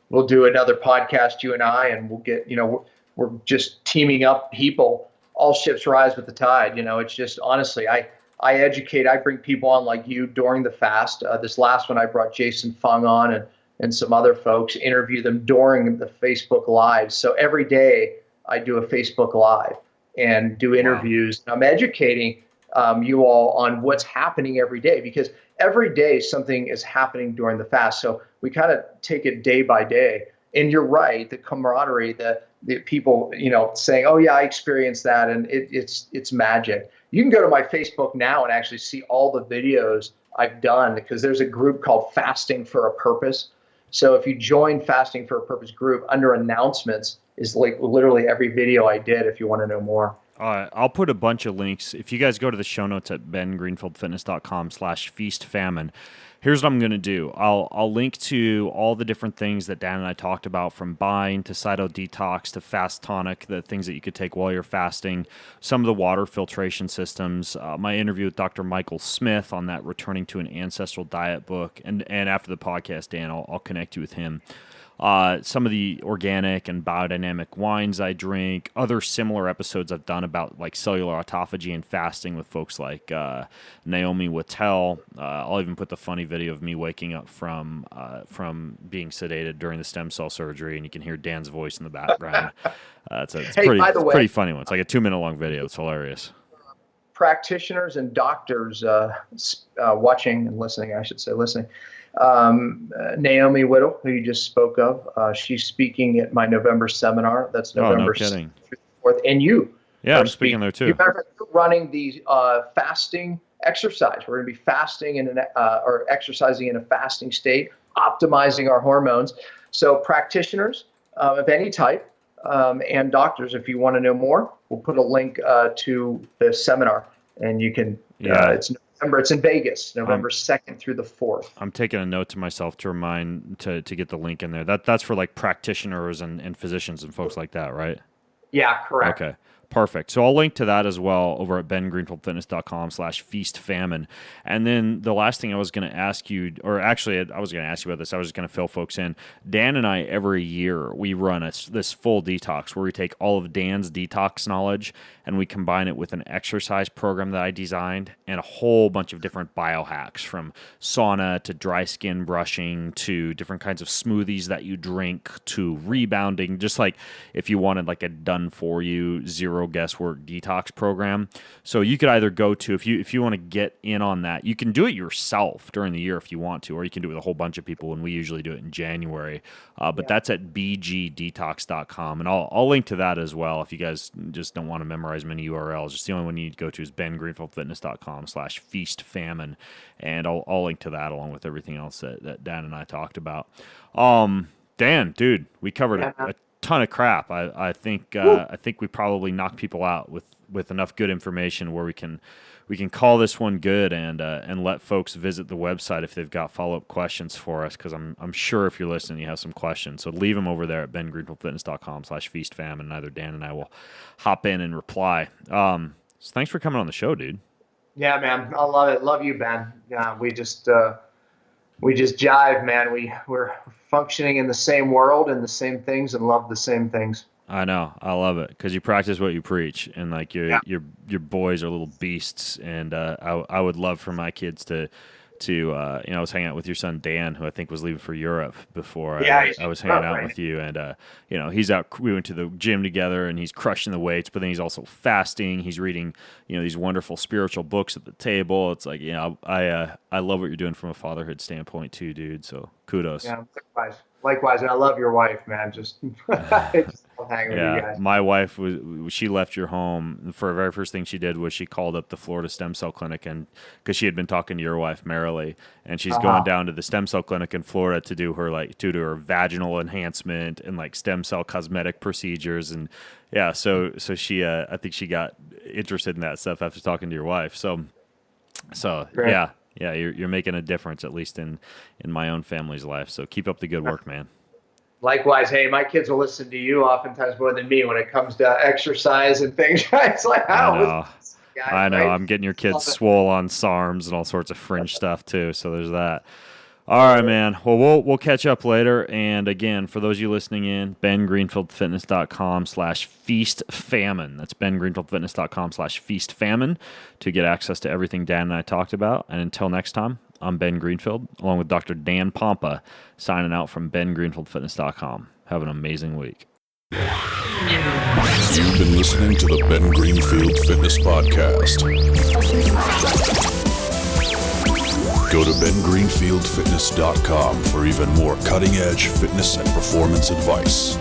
we'll do another podcast, you and I, and we'll get, we're just teaming up people. All ships rise with the tide. It's just honestly, I educate, I bring people on like you during the fast. This last one, I brought Jason Fung on and some other folks, interview them during the Facebook Live. So every day I do a Facebook Live and do interviews. Wow. I'm educating you all on what's happening every day, because every day something is happening during the fast. So we kind of take it day by day. And you're right, the camaraderie, the people, saying, oh yeah, I experienced that. And it's magic. You can go to my Facebook now and actually see all the videos I've done, because there's a group called Fasting for a Purpose. So if you join Fasting for a Purpose group, under announcements is like literally every video I did, if you want to know more. I'll put a bunch of links. If you guys go to the show notes at bengreenfieldfitness.com/feastfamine, here's what I'm going to do. I'll link to all the different things that Dan and I talked about, from Bind to Cyto Detox to Fast Tonic, the things that you could take while you're fasting, some of the water filtration systems, my interview with Dr. Michael Smith on that Returning to an Ancestral Diet book, and after the podcast, Dan, I'll connect you with him. some of the organic and biodynamic wines I drink, other similar episodes I've done about like cellular autophagy and fasting with folks like Naomi Wattell. I'll even put the funny video of me waking up from being sedated during the stem cell surgery, and you can hear Dan's voice in the background. It's by the way, pretty funny one. It's like a 2-minute long video. It's hilarious. Practitioners and doctors watching and listening, I should say, listening. Naomi Whittle, who you just spoke of, she's speaking at my November seminar. That's November 4th. And you. Yeah, I'm speaking there too. You're running the fasting exercise. We're going to be fasting or exercising in a fasting state, optimizing our hormones. So practitioners of any type and doctors, if you want to know more, we'll put a link to the seminar, and you can. It's November. It's in Vegas, November 2nd through the 4th. I'm taking a note to myself to remind to get the link in there. That's for like practitioners and physicians and folks like that, right? Yeah, correct. Okay. Perfect. So I'll link to that as well over at bengreenfieldfitness.com/feastfamine. And then the last thing I was going to ask you, or actually I was going to ask you about this, I was just going to fill folks in. Dan and I, every year, we run this full detox where we take all of Dan's detox knowledge and we combine it with an exercise program that I designed and a whole bunch of different biohacks, from sauna to dry skin brushing to different kinds of smoothies that you drink to rebounding, just like if you wanted like a done-for-you, zero guesswork detox program. So you could either go to, if you want to get in on that, you can do it yourself during the year if you want to, or you can do it with a whole bunch of people, and we usually do it in January. But that's at bgdetox.com, and I'll link to that as well if you guys just don't want to memorize many URLs. Just the only one you need to go to is bengreenfieldfitness.com/feastfamine, and I'll link to that along with everything else that Dan and I talked about. Dan, dude, we covered a ton of crap. I think we probably knocked people out with enough good information where we can call this one good and let folks visit the website if they've got follow-up questions for us, because I'm sure if you're listening you have some questions. So leave them over there at bengreenfieldfitness.com/feastfamine, and either Dan and I will hop in and reply. So thanks for coming on the show, dude. Yeah, man, I love it. Love you, Ben. Yeah, we just jive, man. We're functioning in the same world and the same things and love the same things. I know. I love it because you practice what you preach, and like your boys are little beasts. And I would love for my kids to I was hanging out with your son Dan, who I think was leaving for Europe before I was hanging out with you, and he's out. We went to the gym together, and he's crushing the weights, but then he's also fasting. He's reading these wonderful spiritual books at the table. It's like I love what you're doing from a fatherhood standpoint too, dude. So kudos. Yeah, likewise, and I love your wife, man. Just hanging with you guys. My wife she left your home. For the very first thing she did was she called up the Florida Stem Cell Clinic, and because she had been talking to your wife Marilee, and she's going down to the stem cell clinic in Florida to do her vaginal enhancement and like stem cell cosmetic procedures, and so she I think she got interested in that stuff after talking to your wife. So Great. Yeah, you're making a difference, at least in my own family's life. So keep up the good work, man. Likewise. Hey, my kids will listen to you oftentimes more than me when it comes to exercise and things. It's like, I know. Right? I'm getting your kids swole on SARMs and all sorts of fringe stuff too. So there's that. All right, man. Well, we'll catch up later. And again, for those of you listening in, bengreenfieldfitness.com/feastfamine. That's bengreenfieldfitness.com/feastfamine to get access to everything Dan and I talked about. And until next time, I'm Ben Greenfield, along with Dr. Dan Pompa, signing out from bengreenfieldfitness.com. Have an amazing week. You've been listening to the Ben Greenfield Fitness Podcast. Go to bengreenfieldfitness.com for even more cutting-edge fitness and performance advice.